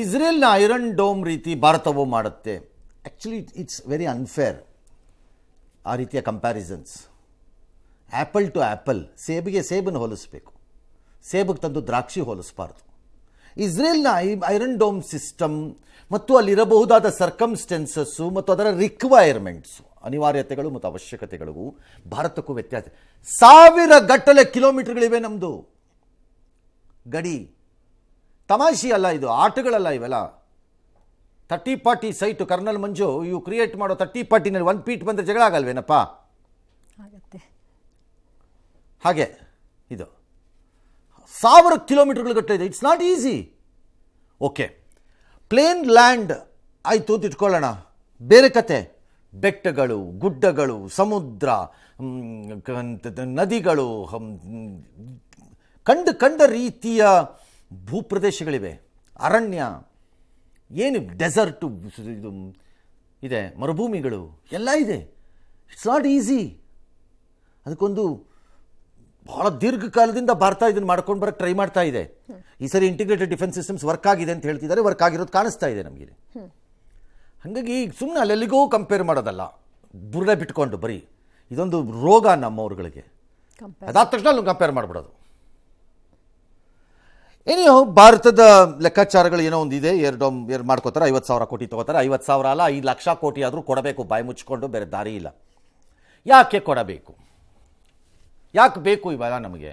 ಇಸ್ರೇಲ್ನ ಐರನ್ ಡೋಮ್ ರೀತಿ ಭಾರತವೂ ಮಾಡುತ್ತೆ. ಆ್ಯಕ್ಚುಲಿ ಇಟ್ಸ್ ವೆರಿ ಅನ್ಫೇರ್ ಆ ರೀತಿಯ ಕಂಪ್ಯಾರಿಸನ್ಸ್. ಆ್ಯಪಲ್ ಟು ಆ್ಯಪಲ್, ಸೇಬಿಗೆ ಸೇಬನ್ನು ಹೋಲಿಸಬೇಕು, ಸೇಬಿಗೆ ತಂದು ದ್ರಾಕ್ಷಿ ಹೋಲಿಸಬಾರ್ದು. ಇಸ್ರೇಲ್ನ ಐರನ್ ಡೋಮ್ ಸಿಸ್ಟಮ್ ಮತ್ತು ಅಲ್ಲಿರಬಹುದಾದ ಸರ್ಕಮ್ಸ್ಟೆನ್ಸಸ್ಸು ಮತ್ತು ಅದರ ರಿಕ್ವೈರ್ಮೆಂಟ್ಸು, ಅನಿವಾರ್ಯತೆಗಳು ಮತ್ತು ಅವಶ್ಯಕತೆಗಳಿಗೂ ಭಾರತಕ್ಕೂ ವ್ಯತ್ಯಾಸ. 1000 ಗಟ್ಟಲೆ ಕಿಲೋಮೀಟರ್ಗಳಿವೆ ನಮ್ಮದು ಗಡಿ. ತಮಾಷೆ ಅಲ್ಲ ಇದು, ಆಟಗಳಲ್ಲ ಇವೆಲ್ಲ. 30-40 ಸೈಟು ಕರ್ನಲ್ ಮಂಜು, ಇವು ಕ್ರಿಯೇಟ್ ಮಾಡೋ 30-40ನಲ್ಲಿ 1 ಫೀಟ್ ಬಂದರೆ ಜಗಳ ಆಗಲ್ವೇನಪ್ಪ? ಹಾಗೆ ಇದು 1000 ಕಿಲೋಮೀಟರ್ಗಳು ಗಟ್ಟಲೆ ಇದೆ. It's not easy. Okay, plane land ಆಯಿತು ಅಂತ ಇಟ್ಕೊಳ್ಳೋಣ, ಬೇರೆ ಕತೆ. ಬೆಟ್ಟಗಳು, ಗುಡ್ಡಗಳು, ಸಮುದ್ರ, ನದಿಗಳು, ಕಂಡ ರೀತಿಯ ಭೂಪ್ರದೇಶಗಳಿವೆ, ಅರಣ್ಯ, ಏನು ಡೆಸರ್ಟು ಇದು ಇದೆ, ಮರುಭೂಮಿಗಳು ಎಲ್ಲ ಇದೆ. It's not easy. ಅದಕ್ಕೊಂದು ಬಹಳ ದೀರ್ಘಕಾಲದಿಂದ ಭಾರತ ಇದನ್ನು ಮಾಡ್ಕೊಂಡು ಬರೋಕ್ಕೆ ಟ್ರೈ ಮಾಡ್ತಾ ಇದೆ. ಈ ಸರಿ ಇಂಟಿಗ್ರೇಟೆಡ್ ಡಿಫೆನ್ಸ್ ಸಿಸ್ಟಮ್ಸ್ ವರ್ಕ್ ಆಗಿದೆ ಅಂತ ಹೇಳ್ತಿದ್ದಾರೆ, ವರ್ಕ್ ಆಗಿರೋದು ಕಾಣಿಸ್ತಾ ಇದೆ ನಮಗೆ. ಹಾಗಾಗಿ ಸುಮ್ಮನೆ ಅಲ್ಲೆಲ್ಲಿಗೋ ಕಂಪೇರ್ ಮಾಡೋದಲ್ಲ, ಬುರ್ಡೆ ಬಿಟ್ಕೊಂಡು ಬರೀ ಇದೊಂದು ರೋಗ ನಮ್ಮವ್ರುಗಳಿಗೆ. ಅದಾದ ತಕ್ಷಣ ಅಲ್ಲಿ ಕಂಪೇರ್ ಮಾಡಿಬಿಡೋದು. ಏನೋ ಭಾರತದ ಲೆಕ್ಕಾಚಾರಗಳು ಏನೋ ಒಂದಿದೆ, ಎರಡು ಮಾಡ್ಕೋತಾರೆ, 50,000 ಕೋಟಿ ತೊಗೋತಾರೆ. 50,000 ಅಲ್ಲ, 5 ಲಕ್ಷ ಕೋಟಿ ಆದರೂ ಕೊಡಬೇಕು, ಬಾಯಿ ಮುಚ್ಕೊಂಡು, ಬೇರೆ ದಾರಿ ಇಲ್ಲ. ಯಾಕೆ ಕೊಡಬೇಕು? ಯಾಕೆ ಬೇಕು ಇವೆಲ್ಲ ನಮಗೆ?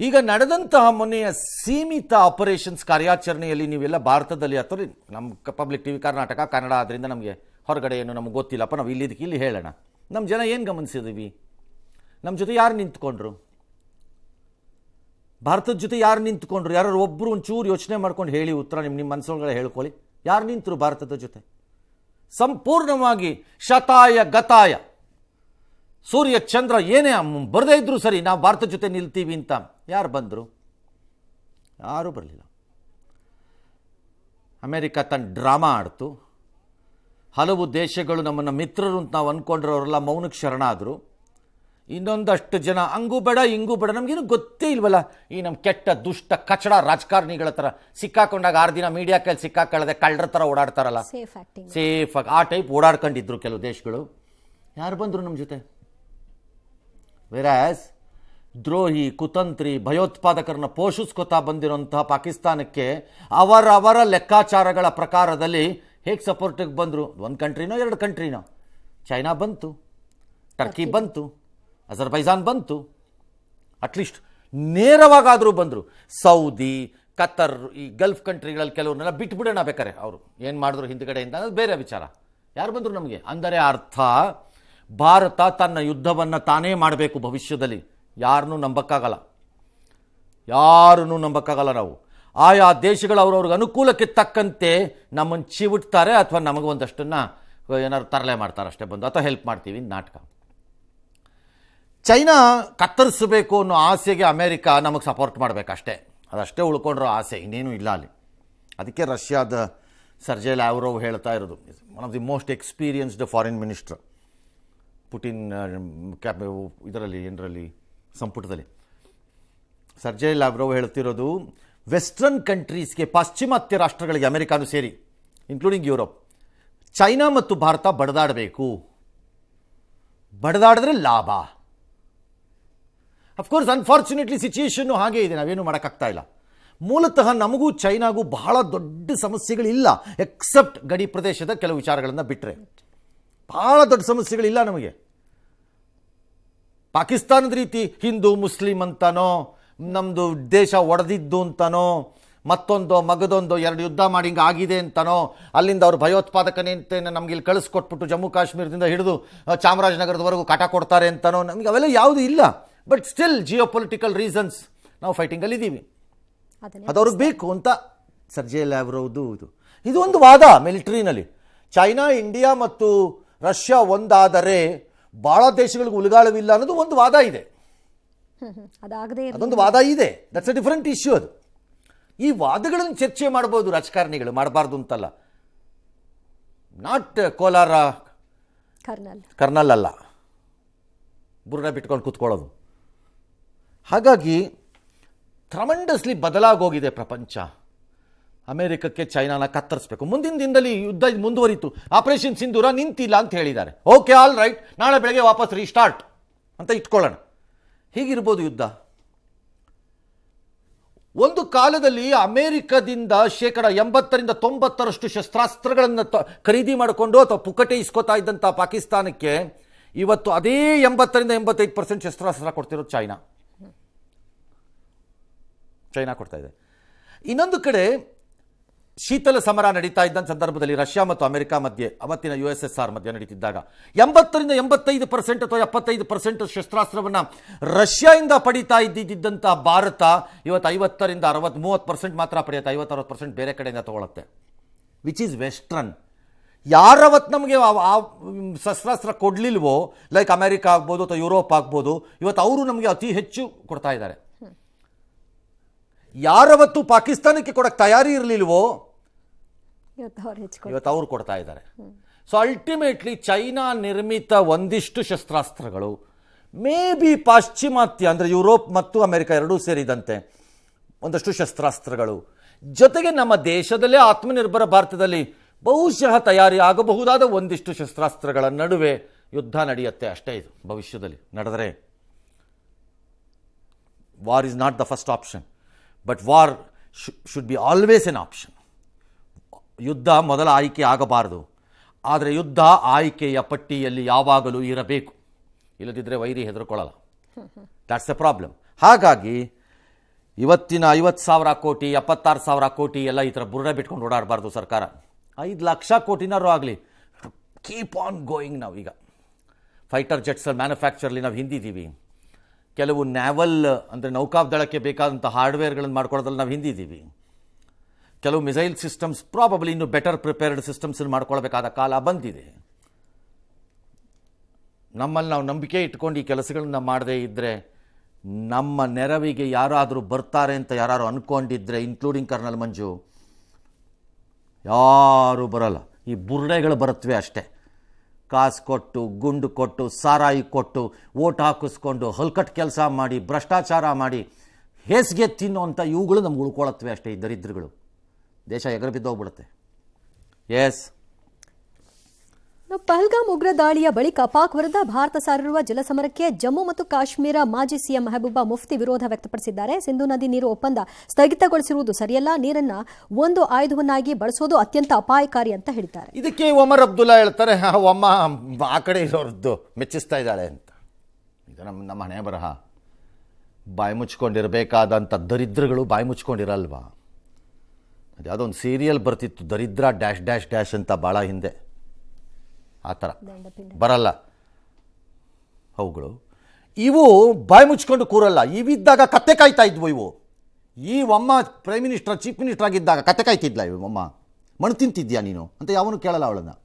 ಈಗ ನಡೆದಂತಹ ಮೊನ್ನೆಯ ಸೀಮಿತ ಆಪರೇಷನ್ಸ್ ಕಾರ್ಯಾಚರಣೆಯಲ್ಲಿ ನೀವೆಲ್ಲ ಭಾರತದಲ್ಲಿ ಅಥವಾ ನಮ್ಮ ಪಬ್ಲಿಕ್ ಟಿವಿ ಕರ್ನಾಟಕ ಕನ್ನಡ ಆದ್ದರಿಂದ ನಮಗೆ ಹೊರಗಡೆ ಏನು ನಮಗೆ ಗೊತ್ತಿಲ್ಲಪ್ಪ, ನಾವು ಇಲ್ಲಿ ಹೇಳೋಣ. ನಮ್ಮ ಜನ ಏನು ಗಮನಿಸಿದ್ದೀವಿ? ನಮ್ಮ ಜೊತೆ ಯಾರು ನಿಂತ್ಕೊಂಡ್ರು? ಭಾರತದ ಜೊತೆ ಯಾರು ನಿಂತ್ಕೊಂಡ್ರು? ಯಾರು ಒಬ್ಬರು ಒಂಚೂರು ಯೋಚನೆ ಮಾಡ್ಕೊಂಡು ಹೇಳಿ ಉತ್ತರ, ನಿಮ್ಮ ಮನಸ್ಸುಗಳೇ ಹೇಳ್ಕೊಳ್ಳಿ. ಯಾರು ನಿಂತರು ಭಾರತದ ಜೊತೆ? ಸಂಪೂರ್ಣವಾಗಿ ಶತಾಯ ಗತಾಯ, ಸೂರ್ಯ ಚಂದ್ರ ಏನೇ ಬರದೇ ಇದ್ರು ಸರಿ, ನಾವು ಭಾರತದ ಜೊತೆ ನಿಲ್ತೀವಿ ಅಂತ ಯಾರು ಬಂದರು? ಯಾರೂ ಬರಲಿಲ್ಲ. ಅಮೆರಿಕ ತನ್ನ ಡ್ರಾಮಾ ಆಡ್ತು. ಹಲವು ದೇಶಗಳು ನಮ್ಮನ್ನು ಮಿತ್ರರು ಅಂತ ನಾವು ಅಂದ್ಕೊಂಡ್ರವರೆಲ್ಲ ಮೌನಕ್ಕೆ ಶರಣಾದರು. ಇನ್ನೊಂದಷ್ಟು ಜನ ಹಂಗೂ ಬೇಡ ಹಿಂಗೂ ಬೇಡ, ನಮಗೇನು ಗೊತ್ತೇ ಇಲ್ವಲ್ಲ. ಈ ನಮ್ಮ ಕೆಟ್ಟ ದುಷ್ಟ ಕಚಡ ರಾಜಕಾರಣಿಗಳ ಥರ ಸಿಕ್ಕಾಕೊಂಡಾಗ 6 ದಿನ ಮೀಡಿಯಾ ಕೈಲಿ ಸಿಕ್ಕಾಕೊಳ್ಳದೆ ಕಳ್ಳರ ಥರ ಓಡಾಡ್ತಾರಲ್ಲ, ಸೇಫಾಗಿ ಆ ಟೈಪ್ ಓಡಾಡ್ಕೊಂಡಿದ್ರು ಕೆಲವು ದೇಶಗಳು. ಯಾರು ಬಂದರು ನಮ್ಮ ಜೊತೆ? ವೆರಾಸ್ ದ್ರೋಹಿ, ಕುತಂತ್ರಿ, ಭಯೋತ್ಪಾದಕರನ್ನ ಪೋಷಿಸ್ಕೊತಾ ಬಂದಿರೋಂತಹ ಪಾಕಿಸ್ತಾನಕ್ಕೆ ಅವರವರ ಲೆಕ್ಕಾಚಾರಗಳ ಪ್ರಕಾರದಲ್ಲಿ ಹೇಗೆ ಸಪೋರ್ಟಿಗೆ ಬಂದರು? 1 ಕಂಟ್ರಿನೋ 2 ಕಂಟ್ರಿನೋ? ಚೈನಾ ಬಂತು, ಟರ್ಕಿ ಬಂತು, ಅಜರ್ಬೈಜಾನ್ ಬಂತು, ಅಟ್ಲೀಸ್ಟ್ ನೇರವಾಗಾದರೂ ಬಂದರು. ಸೌದಿ, ಕತರ್, ಈ ಗಲ್ಫ್ ಕಂಟ್ರಿಗಳಲ್ಲಿ ಕೆಲವ್ರನ್ನೆಲ್ಲ ಬಿಟ್ಬಿಡೋಣ ಬೇಕಾರೆ, ಅವರು ಏನು ಮಾಡಿದ್ರು ಹಿಂದ್ಗಡೆಯಿಂದ ಅನ್ನೋದು ಬೇರೆ ವಿಚಾರ. ಯಾರು ಬಂದರು ನಮಗೆ? ಅಂದರೆ ಅರ್ಥ ಭಾರತ ತನ್ನ ಯುದ್ಧವನ್ನು ತಾನೇ ಮಾಡಬೇಕು ಭವಿಷ್ಯದಲ್ಲಿ. ಯಾರನ್ನೂ ನಂಬಕ್ಕಾಗಲ್ಲ, ಯಾರನ್ನೂ ನಂಬಕ್ಕಾಗಲ್ಲ. ನಾವು ಆಯಾ ದೇಶಗಳು ಅವ್ರವ್ರಿಗೆ ಅನುಕೂಲಕ್ಕೆ ತಕ್ಕಂತೆ ನಮ್ಮನ್ನು ಚಿವುಟ್ತಾರೆ, ಅಥವಾ ನಮಗೆ ಒಂದಷ್ಟನ್ನು ಏನಾದ್ರು ತರಲೆ ಮಾಡ್ತಾರೆ ಅಷ್ಟೇ ಬಂದು, ಅಥವಾ ಹೆಲ್ಪ್ ಮಾಡ್ತೀವಿ ನಾಟಕ. ಚೈನಾ ಕತ್ತರಿಸಬೇಕು ಅನ್ನೋ ಆಸೆಗೆ ಅಮೇರಿಕಾ ನಮಗೆ ಸಪೋರ್ಟ್ ಮಾಡಬೇಕಷ್ಟೇ, ಅದಷ್ಟೇ ಉಳ್ಕೊಂಡ್ರೋ ಆಸೆ, ಇನ್ನೇನು ಇಲ್ಲ ಅಲ್ಲಿ. ಅದಕ್ಕೆ ರಷ್ಯಾದ ಸರ್ಜೆ ಲ್ಯಾವ್ರೋವ್ ಹೇಳ್ತಾ ಇರೋದು, one of the most experienced foreign minister Putin ಇದರಲ್ಲಿ ಸಂಪುಟದಲ್ಲಿ ಸರ್ಜೆ ಲ್ಯಾವ್ರೋವ್ ಹೇಳ್ತಿರೋದು, ವೆಸ್ಟರ್ನ್ ಕಂಟ್ರೀಸ್ಗೆ, ಪಾಶ್ಚಿಮಾತ್ಯ ರಾಷ್ಟ್ರಗಳಿಗೆ, ಅಮೆರಿಕಾನು ಸೇರಿ ಇನ್ಕ್ಲೂಡಿಂಗ್ ಯುರೋಪ್, ಚೈನಾ ಮತ್ತು ಭಾರತ ಬಡದಾಡಬೇಕು. ಬಡದಾಡಿದ್ರೆ ಲಾಭ. ಅಫ್ಕೋರ್ಸ್ ಅನ್ಫಾರ್ಚುನೇಟ್ಲಿ ಸಿಚುಯೇಷನ್ನು ಹಾಗೇ ಇದೆ, ನಾವೇನು ಮಾಡೋಕ್ಕಾಗ್ತಾ ಇಲ್ಲ. ಮೂಲತಃ ನಮಗೂ ಚೈನಾಗೂ ಬಹಳ ದೊಡ್ಡ ಸಮಸ್ಯೆಗಳಿಲ್ಲ, ಎಕ್ಸೆಪ್ಟ್ ಗಡಿ ಪ್ರದೇಶದ ಕೆಲವು ವಿಚಾರಗಳನ್ನು ಬಿಟ್ಟರೆ ಬಹಳ ದೊಡ್ಡ ಸಮಸ್ಯೆಗಳಿಲ್ಲ ನಮಗೆ. ಪಾಕಿಸ್ತಾನದ ರೀತಿ ಹಿಂದೂ ಮುಸ್ಲಿಂ ಅಂತನೋ, ನಮ್ಮದು ದೇಶ ಒಡೆದಿದ್ದು ಅಂತನೋ, ಮತ್ತೊಂದು ಮಗದೊಂದು 2 ಯುದ್ಧ ಮಾಡಿ ಹಿಂಗೆ ಆಗಿದೆ ಅಂತನೋ, ಅಲ್ಲಿಂದ ಅವರು ಭಯೋತ್ಪಾದಕನೇಂತೇನೆ ನಮ್ಗೆ ಇಲ್ಲಿ ಕಳಿಸ್ಕೊಟ್ಬಿಟ್ಟು ಜಮ್ಮು ಕಾಶ್ಮೀರದಿಂದ ಹಿಡಿದು ಚಾಮರಾಜನಗರದವರೆಗೂ ಕಾಟ ಕೊಡ್ತಾರೆ ಅಂತನೋ, ನಮಗೆ ಅವೆಲ್ಲ ಯಾವುದೂ ಇಲ್ಲ. ಬಟ್ ಸ್ಟಿಲ್ ಜಿಯೋಪೊಲಿಟಿಕಲ್ ರೀಸನ್ಸ್ ನಾವು ಫೈಟಿಂಗಲ್ಲಿದ್ದೀವಿ, ಅದು ಅವ್ರಿಗೆ ಬೇಕು ಅಂತ ಸರ್ಜೆ ಲ್ಯಾವ್ರೋವ್ದು ಇದು ಒಂದು ವಾದ ಮಿಲಿಟರಿನಲ್ಲಿ. ಚೈನಾ, ಇಂಡಿಯಾ ಮತ್ತು ರಷ್ಯಾ ಒಂದಾದರೆ ಭಾಳ ದೇಶಗಳಿಗೆ ಉಲಗಾಳವಿಲ್ಲ ಅನ್ನೋದು ಒಂದು ವಾದ ಇದೆ. ಅದೊಂದು ವಾದ ಇದೆ, ದಟ್ಸ್ ಅ ಡಿಫರೆಂಟ್ ಇಶ್ಯೂ. ಅದು ಈ ವಾದಗಳನ್ನು ಚರ್ಚೆ ಮಾಡ್ಬೋದು ರಾಜಕಾರಣಿಗಳು, ಮಾಡಬಾರ್ದು ಅಂತಲ್ಲ. ನಾಟ್ ಕೋಲಾರ ಕರ್ನಲ್ ಅಲ್ಲ, ಬುರ್ರ ಬಿಟ್ಕೊಂಡು ಕೂತ್ಕೊಳ್ಳೋದು. ಹಾಗಾಗಿ ಟ್ರಮೆಂಡಸ್ಲಿ ಬದಲಾಗೋಗಿದೆ ಪ್ರಪಂಚ. ಅಮೆರಿಕಕ್ಕೆ ಚೈನಾನ ಕತ್ತರಿಸಬೇಕು. ಮುಂದಿನ ದಿನದಲ್ಲಿ ಯುದ್ಧ ಮುಂದುವರಿತು, ಆಪರೇಷನ್ ಸಿಂಧೂರ ನಿಂತಿಲ್ಲ ಅಂತ ಹೇಳಿದ್ದಾರೆ. ಓಕೆ, ಆಲ್ ರೈಟ್, ನಾಳೆ ಬೆಳಗ್ಗೆ ವಾಪಸ್ ರೀಸ್ಟಾರ್ಟ್ ಅಂತ ಇಟ್ಕೊಳ್ಳೋಣ. ಹೀಗಿರ್ಬೋದು ಯುದ್ಧ. ಒಂದು ಕಾಲದಲ್ಲಿ ಅಮೆರಿಕದಿಂದ 80-90% ಶಸ್ತ್ರಾಸ್ತ್ರಗಳನ್ನು ಖರೀದಿ ಮಾಡಿಕೊಂಡು ಅಥವಾ ಪುಕ್ಕಟೆ ಇಸ್ಕೋತಾ ಇದ್ದಂಥ ಪಾಕಿಸ್ತಾನಕ್ಕೆ ಇವತ್ತು ಅದೇ 80-85% ಶಸ್ತ್ರಾಸ್ತ್ರ ಕೊಡ್ತಿರೋದು ಚೈನಾ ಕೊಡ್ತಾ ಇದೆ. ಇನ್ನೊಂದು ಕಡೆ ಶೀತಲ ಸಮರ ನಡೀತಾ ಇದ್ದ ಸಂದರ್ಭದಲ್ಲಿ ರಷ್ಯಾ ಮತ್ತು ಅಮೆರಿಕ ಮಧ್ಯೆ, ಅವತ್ತಿನ USSR ಮಧ್ಯೆ ನಡೀತಿದ್ದಾಗ 80-85% ಅಥವಾ 75% ಶಸ್ತ್ರಾಸ್ತ್ರವನ್ನು ರಷ್ಯಾದಿಂದ ಪಡೀತಾ ಇದ್ದಿದ್ದಂಥ ಭಾರತ ಇವತ್ತು 50-60-30% ಮಾತ್ರ ಪಡೆಯುತ್ತೆ, 50-60% ಬೇರೆ ಕಡೆಯಿಂದ ತಗೊಳುತ್ತೆ, ವಿಚ್ ಈಸ್ ವೆಸ್ಟರ್ನ್. ಯಾರವತ್ತು ನಮಗೆ ಆ ಶಸ್ತ್ರಾಸ್ತ್ರ ಕೊಡಲಿಲ್ವೋ, ಲೈಕ್ ಅಮೆರಿಕ ಆಗ್ಬೋದು ಅಥವಾ ಯುರೋಪ್ ಆಗ್ಬೋದು, ಇವತ್ತು ಅವರು ನಮಗೆ ಅತಿ ಹೆಚ್ಚು ಕೊಡ್ತಾ ಇದ್ದಾರೆ. ಯಾರವತ್ತು ಪಾಕಿಸ್ತಾನಕ್ಕೆ ಕೊಡಕ್ಕೆ ತಯಾರಿ ಇರಲಿಲ್ವೋ, ಇವತ್ತು ಅವರು ಕೊಡ್ತಾ ಇದ್ದಾರೆ. ಸೊ ಅಲ್ಟಿಮೇಟ್ಲಿ ಚೈನಾ ನಿರ್ಮಿತ ಒಂದಿಷ್ಟು ಶಸ್ತ್ರಾಸ್ತ್ರಗಳು ಮೇ ಬಿ ಪಾಶ್ಚಿಮಾತ್ಯ ಅಂದರೆ ಯುರೋಪ್ ಮತ್ತು ಅಮೆರಿಕ ಎರಡೂ ಸೇರಿದಂತೆ ಒಂದಷ್ಟು ಶಸ್ತ್ರಾಸ್ತ್ರಗಳು ಜೊತೆಗೆ ನಮ್ಮ ದೇಶದಲ್ಲೇ ಆತ್ಮನಿರ್ಭರ ಭಾರತದಲ್ಲಿ ಬಹುಶಃ ತಯಾರಿ ಆಗಬಹುದಾದ ಒಂದಿಷ್ಟು ಶಸ್ತ್ರಾಸ್ತ್ರಗಳ ನಡುವೆ ಯುದ್ಧ ನಡೆಯುತ್ತೆ ಅಷ್ಟೇ. ಇದು ಭವಿಷ್ಯದಲ್ಲಿ ನಡೆದರೆ war is not the first option. But war should be always an option. ಯುದ್ಧ ಮೊದಲ ಆಯ್ಕೆ ಆಗಬಾರದು, ಆದರೆ ಯುದ್ಧ ಆಯ್ಕೆಯ ಪಟ್ಟಿಯಲ್ಲಿ ಯಾವಾಗಲೂ ಇರಬೇಕು. ಇಲ್ಲದಿದ್ದರೆ ವೈರಿ ಹೆದರ್ಕೊಳ್ಳಲ್ಲ. That's the problem. ಹಾಗಾಗಿ ಇವತ್ತಿನ 50,000 ಕೋಟಿ 76,000 ಕೋಟಿ ಎಲ್ಲ ಈ ಥರ ಬುರ್ರ ಬಿಟ್ಕೊಂಡು ಓಡಾಡಬಾರ್ದು ಸರ್ಕಾರ. 5,00,000 ಕೋಟಿನಾರು ಆಗಲಿ, ಕೀಪ್ ಆನ್ ಗೋಯಿಂಗ್. ನಾವೀಗ ಫೈಟರ್ ಜೆಟ್ಸ್ ಮ್ಯಾನುಫ್ಯಾಕ್ಚರ್ಲಿ ನಾವು ಹಿಂದಿದ್ದೀವಿ. ಕೆಲವು ನ್ಯಾವಲ್ ಅಂದರೆ ನೌಕಾದಳಕ್ಕೆ ಬೇಕಾದಂಥ ಹಾರ್ಡ್ವೇರ್ಗಳನ್ನು ಮಾಡ್ಕೊಳ್ಳೋದ್ರಲ್ಲಿ ನಾವು ಹಿಂದಿದ್ದೀವಿ. ಕೆಲವು ಮಿಸೈಲ್ ಸಿಸ್ಟಮ್ಸ್ ಪ್ರಾಬಬ್ಲಿ ಇನ್ನೂ ಬೆಟರ್ ಪ್ರಿಪೇರ್ಡ್ ಸಿಸ್ಟಮ್ಸನ್ನು ಮಾಡ್ಕೊಳ್ಬೇಕಾದ ಕಾಲ ಬಂದಿದೆ. ನಮ್ಮಲ್ಲಿ ನಾವು ನಂಬಿಕೆ ಇಟ್ಕೊಂಡು ಈ ಕೆಲಸಗಳನ್ನ ಮಾಡದೇ ಇದ್ದರೆ, ನಮ್ಮ ನೆರವಿಗೆ ಯಾರಾದರೂ ಬರ್ತಾರೆ ಅಂತ ಯಾರು ಅಂದ್ಕೊಂಡಿದ್ರೆ, ಇನ್ಕ್ಲೂಡಿಂಗ್ ಕರ್ನಲ್ ಮಂಜು, ಯಾರೂ ಬರಲ್ಲ. ಈ ಬುರ್ಡೆಗಳು ಬರುತ್ತವೆ ಅಷ್ಟೇ. ಕಾಸು ಕೊಟ್ಟು, ಗುಂಡು ಕೊಟ್ಟು, ಸಾರಾಯಿ ಕೊಟ್ಟು, ಓಟ್ ಹಾಕಿಸ್ಕೊಂಡು, ಹಲ್ಕಟ್ಟು ಕೆಲಸ ಮಾಡಿ, ಭ್ರಷ್ಟಾಚಾರ ಮಾಡಿ, ಹೇಸಿಗೆ ತಿನ್ನುವಂಥ ಇವುಗಳು ನಮ್ಗೆ ಉಳ್ಕೊಳತ್ವೆ ಅಷ್ಟೇ. ಈ ದರಿದ್ರಗಳು ದೇಶ ಎಗರು ಬಿದ್ದೋಗ್ಬಿಡುತ್ತೆ. ಎಸ್, ಪಹಲ್ಗಾಮ್ ಉಗ್ರ ದಾಳಿಯ ಬಳಿಕ ಪಾಕ್ ವಿರುದ್ಧ ಭಾರತ ಸಾರಿರುವ ಜಲಸಮರಕ್ಕೆ ಜಮ್ಮು ಮತ್ತು ಕಾಶ್ಮೀರ ಮಾಜಿ ಸಿಎಂ ಮೆಹಬೂಬಾ ಮುಫ್ತಿ ವಿರೋಧ ವ್ಯಕ್ತಪಡಿಸಿದ್ದಾರೆ. ಸಿಂಧು ನದಿ ನೀರು ಒಪ್ಪಂದ ಸ್ಥಗಿತಗೊಳಿಸಿರುವುದು ಸರಿಯಲ್ಲ, ನೀರನ್ನ ಒಂದು ಆಯುಧವನ್ನಾಗಿ ಬಳಸೋದು ಅತ್ಯಂತ ಅಪಾಯಕಾರಿ ಅಂತ ಹೇಳಿದ್ದಾರೆ. ಇದಕ್ಕೆ ಒಮರ್ ಅಬ್ದುಲ್ಲಾ ಹೇಳ್ತಾರೆ, ಅಮ್ಮ ಆ ಕಡೆ ಇರೋರದ್ದು ಮೆಚ್ಚಿಸ್ತಾ ಇದ್ದಾಳೆ ಅಂತ. ಇದು ನಮ್ಮ ಹಣೆ ಬರಹ. ಬಾಯಿ ಮುಚ್ಕೊಂಡಿರಬೇಕಾದಂಥ ದರಿದ್ರಗಳು ಬಾಯಿ ಮುಚ್ಕೊಂಡಿರಲ್ವಾ? ಅದು ಯಾವುದೋ ಒಂದು ಸೀರಿಯಲ್ ಬರ್ತಿತ್ತು, ದರಿದ್ರ ಡ್ಯಾಶ್ ಡ್ಯಾಶ್ ಡ್ಯಾಶ್ ಅಂತ, ಭಾಳ ಹಿಂದೆ. ಆ ಥರ ಬರಲ್ಲ ಅವುಗಳು. ಇವು ಬಾಯಿ ಮುಚ್ಕೊಂಡು ಕೂರಲ್ಲ. ಇವಿದ್ದಾಗ ಕತ್ತೆ ಕಾಯ್ತಾ ಇದ್ವು ಇವು. ಈ ಒಮ್ಮ ಪ್ರೈಮ್ ಮಿನಿಸ್ಟರ್, ಚೀಫ್ ಮಿನಿಸ್ಟರ್ ಆಗಿದ್ದಾಗ ಕತ್ತೆ ಕಾಯ್ತಿದ್ಲ ಇವು. ಒಮ್ಮ ಮಣ್ಣು ತಿಂತಿದ್ಯಾ ನೀನು ಅಂತ ಯಾವನು ಕೇಳಲ್ಲ ಅವಳನ್ನು.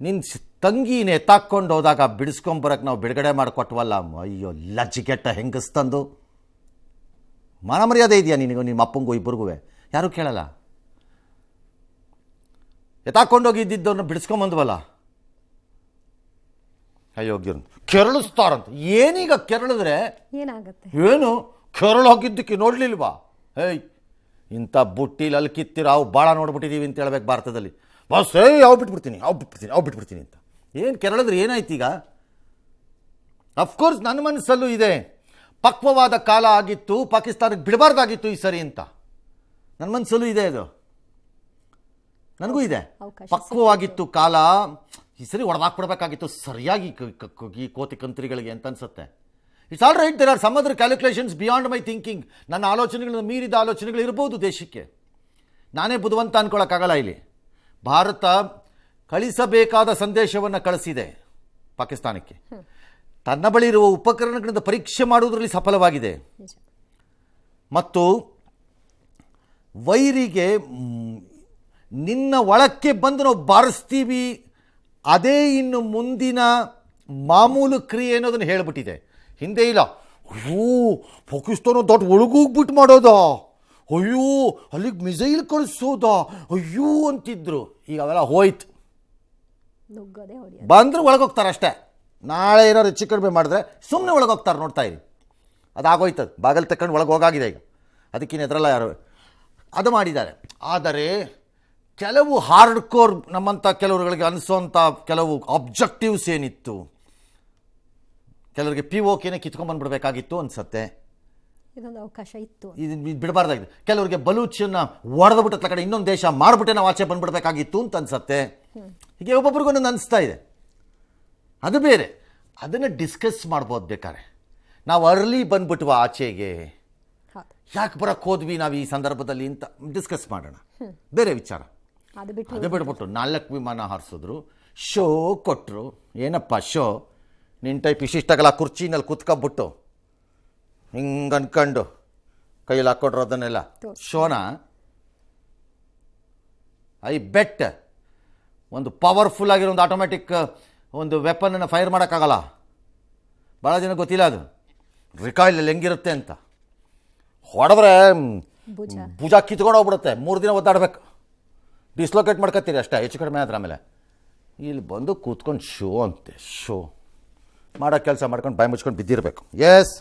ನಿನ್ನ ತಂಗಿನೇ ಎತ್ತಾಕೊಂಡು ಹೋದಾಗ ಬಿಡಿಸ್ಕೊಂಬರಕ್ಕೆ ನಾವು ಬಿಡುಗಡೆ ಮಾಡಿಕೊಟ್ವಲ್ಲ. ಅಯ್ಯೋ ಲಜ್ಜಿಗೆಟ್ಟ ಹೆಂಗಸ್ತಂದು. ಮಾನ ಮರ್ಯಾದೆ ಇದೆಯಾ ನಿನಗೂ, ನಿಮ್ಮ ಅಪ್ಪಂಗೂ ಇಬ್ಬರಿಗೂ? ಯಾರೂ ಕೇಳಲ್ಲ. ಎತ್ತಾಕೊಂಡೋಗಿದ್ದವ್ರನ್ನ ಬಿಡಿಸ್ಕೊಂಬಂದ್ವಲ್ಲ, ಅಯೋಗ್ಯರು ಕೆರಳಿಸ್ತಾರಂತ. ಏನೀಗ ಕೆರಳಿದ್ರೆ ಏನಾಗುತ್ತೆ? ಏನು ಕೆರಳು ಹೋಗಿದ್ದಕ್ಕೆ ನೋಡಲಿಲ್ವಾ? ಹೇಯ್, ಇಂಥ ಬುಟ್ಟಿಲಿ ಅಲ್ಲಿ ಕಿತ್ತಿರ ಅವು ಭಾಳ ನೋಡ್ಬಿಟ್ಟಿದ್ದೀವಿ ಅಂತ ಹೇಳ್ಬೇಕು ಭಾರತದಲ್ಲಿ. ಬಸ್ ಅವು ಬಿಟ್ಬಿಡ್ತೀನಿ ಅಂತ. ಏನು ಕೆರಳಿದ್ರೆ ಏನಾಯ್ತು ಈಗ? ಅಫ್ಕೋರ್ಸ್ ನನ್ನ ಮನಸ್ಸಲ್ಲೂ ಇದೆ, ಪಕ್ವವಾದ ಕಾಲ ಆಗಿತ್ತು, ಪಾಕಿಸ್ತಾನಕ್ಕೆ ಬಿಡಬಾರ್ದಾಗಿತ್ತು ಈ ಸರಿ ಅಂತ ನನ್ನ ಮನಸ್ಸಲ್ಲೂ ಇದೆ. ಅದು ನನಗೂ ಇದೆ. ಪಕ್ವವಾಗಿತ್ತು ಕಾಲ, ಈ ಸರಿ ಹೊಡೆದಾಕ್ಬಿಡ್ಬೇಕಾಗಿತ್ತು ಸರಿಯಾಗಿ ಈ ಕೋತಿ ಕಂತ್ರಿಗಳಿಗೆ ಅಂತ ಅನ್ಸುತ್ತೆ. It's all right, there are some other calculations beyond my thinking. ನನ್ನ ಆಲೋಚನೆಗಳನ್ನು ಮೀರಿದ ಆಲೋಚನೆಗಳು ಇರ್ಬೋದು ದೇಶಕ್ಕೆ. ನಾನೇ ಬುದ್ಧಿವಂತ ಅನ್ಕೊಳ್ಳೋಕ್ಕಾಗಲ್ಲ. ಇಲ್ಲಿ ಭಾರತ ಕಳಿಸಬೇಕಾದ ಸಂದೇಶವನ್ನು ಕಳಿಸಿದೆ ಪಾಕಿಸ್ತಾನಕ್ಕೆ. ತನ್ನ ಬಳಿ ಇರುವ ಉಪಕರಣಗಳಿಂದ ಪರೀಕ್ಷೆ ಮಾಡುವುದರಲ್ಲಿ ಸಫಲವಾಗಿದೆ. ಮತ್ತು ವೈರಿಗೆ ನಿನ್ನ ಒಳಕ್ಕೆ ಬಂದು ನಾವು ಬಾರಿಸ್ತೀವಿ, ಅದೇ ಇನ್ನು ಮುಂದಿನ ಮಾಮೂಲು ಕ್ರಿಯೆ ಅನ್ನೋದನ್ನು ಹೇಳಿಬಿಟ್ಟಿದೆ. ಹಿಂದೆ ಇಲ್ಲ, ಅಯ್ಯೋ ಪಾಕಿಸ್ತಾನ ದೊಡ್ಡ ಒಳಗೋಗ್ಬಿಟ್ಟು ಮಾಡೋದಾ, ಅಯ್ಯೋ ಅಲ್ಲಿಗೆ ಮಿಸೈಲ್ ಕಳಿಸೋದಾ, ಅಯ್ಯೋ ಅಂತಿದ್ರು. ಈಗ ಅವೆಲ್ಲ ಹೋಯ್ತು. ಬಂದರೂ ಒಳಗೋಗ್ತಾರೆ ಅಷ್ಟೇ. ನಾಳೆ ಏನಾದ್ರು ಹೆಚ್ಚು ಕಡಿಮೆ ಮಾಡಿದ್ರೆ ಸುಮ್ಮನೆ ಒಳಗೋಗ್ತಾರೆ. ನೋಡ್ತಾ ಇರಿ, ಅದಾಗೋಯ್ತದೆ. ಬಾಗಲ್ ತಕೊಂಡು ಒಳಗೆ ಹೋಗಾಗಿದೆ ಈಗ. ಅದಕ್ಕಿನ್ನ ಎದುರಲ್ಲ ಯಾರು ಅದು ಮಾಡಿದ್ದಾರೆ. ಆದರೆ ಕೆಲವು ಹಾರ್ಡ್ ಕೋರ್ ನಮ್ಮಂಥ ಕೆಲವರುಗಳಿಗೆ ಅನಿಸೋಂಥ ಕೆಲವು ಆಬ್ಜೆಕ್ಟಿವ್ಸ್ ಏನಿತ್ತು, ಕೆಲವರಿಗೆ POKನೇ ಕಿತ್ಕೊಂಡ್ಬಂದ್ಬಿಡ್ಬೇಕಾಗಿತ್ತು ಅನ್ಸತ್ತೆ. ಇದೊಂದು ಅವಕಾಶ ಇತ್ತು, ಇದು ಬಿಡಬಾರ್ದಾಗಿದೆ. ಕೆಲವರಿಗೆ ಬಲೂಚನ್ನ ಹೊಡೆದ್ಬಿಟ್ಟ ಕಡೆ ಇನ್ನೊಂದು ದೇಶ ಮಾಡಿಬಿಟ್ಟೆ ನಾವು ಆಚೆ ಬಂದ್ಬಿಡ್ಬೇಕಾಗಿತ್ತು ಅಂತ ಅನ್ಸತ್ತೆ. ಹೀಗೆ ಒಬ್ಬೊಬ್ರಿಗೂ ಒಂದೊಂದು ಅನಿಸ್ತಾ ಇದೆ. ಅದು ಬೇರೆ, ಅದನ್ನು ಡಿಸ್ಕಸ್ ಮಾಡ್ಬೋದು ಬೇಕಾರೆ. ನಾವು ಅರ್ಲಿ ಬಂದ್ಬಿಟ್ವ ಆಚೆಗೆ, ಯಾಕೆ ಬರೋಕ್ಕೆ ಹೋದ್ವಿ ನಾವು ಈ ಸಂದರ್ಭದಲ್ಲಿ ಅಂತ ಡಿಸ್ಕಸ್ ಮಾಡೋಣ. ಬೇರೆ ವಿಚಾರ. ಅದು ಬಿಟ್ಬಿಟ್ಟು 4 ವಿಮಾನ ಹಾರಿಸಿದ್ರು, ಶೋ ಕೊಟ್ಟರು. ಏನಪ್ಪ ಶೋ? ನಿನ್ನ ಟೈಪ್ ಇಷ್ಟಿಷ್ಟಾಗಲ್ಲ ಕುರ್ಚಿನಲ್ಲಿ ಕೂತ್ಕೊಬಿಟ್ಟು ಹಿಂಗೆ ಅನ್ಕೊಂಡು ಕೈಯಲ್ಲಿ ಹಾಕ್ಕೊಟ್ರು ಅದನ್ನೆಲ್ಲ ಶೋನಾ? ಐ ಬೆಟ್ ಒಂದು ಪವರ್ಫುಲ್ ಆಗಿರೋ ಒಂದು ಆಟೋಮ್ಯಾಟಿಕ್ ಒಂದು ವೆಪನನ್ನು ಫೈರ್ ಮಾಡೋಕ್ಕಾಗಲ್ಲ. ಭಾಳ ಜನ ಗೊತ್ತಿಲ್ಲ ಅದು ರಿಕಾಯಿಲಲ್ಲಿ ಹೆಂಗಿರುತ್ತೆ ಅಂತ. ಹೊಡೆದ್ರೆ ಭುಜ ಕಿತ್ಕೊಂಡು ಹೋಗ್ಬಿಡುತ್ತೆ. 3 ದಿನ ಒದ್ದಾಡಬೇಕು, ಡಿಸ್ಲೊಕೇಟ್ ಮಾಡ್ಕೊತೀರಿ ಅಷ್ಟೇ, ಹೆಚ್ಚು ಕಡಿಮೆ ಆದ್ರೆ. ಆಮೇಲೆ ಇಲ್ಲಿ ಬಂದು ಕೂತ್ಕೊಂಡು ಶೋ ಅಂತೆ, ಶೋ ಮಾಡೋ ಕೆಲಸ ಮಾಡ್ಕೊಂಡು ಬಾಯಿ ಮುಚ್ಕೊಂಡು ಬಿದ್ದಿರಬೇಕು. ಎಸ್.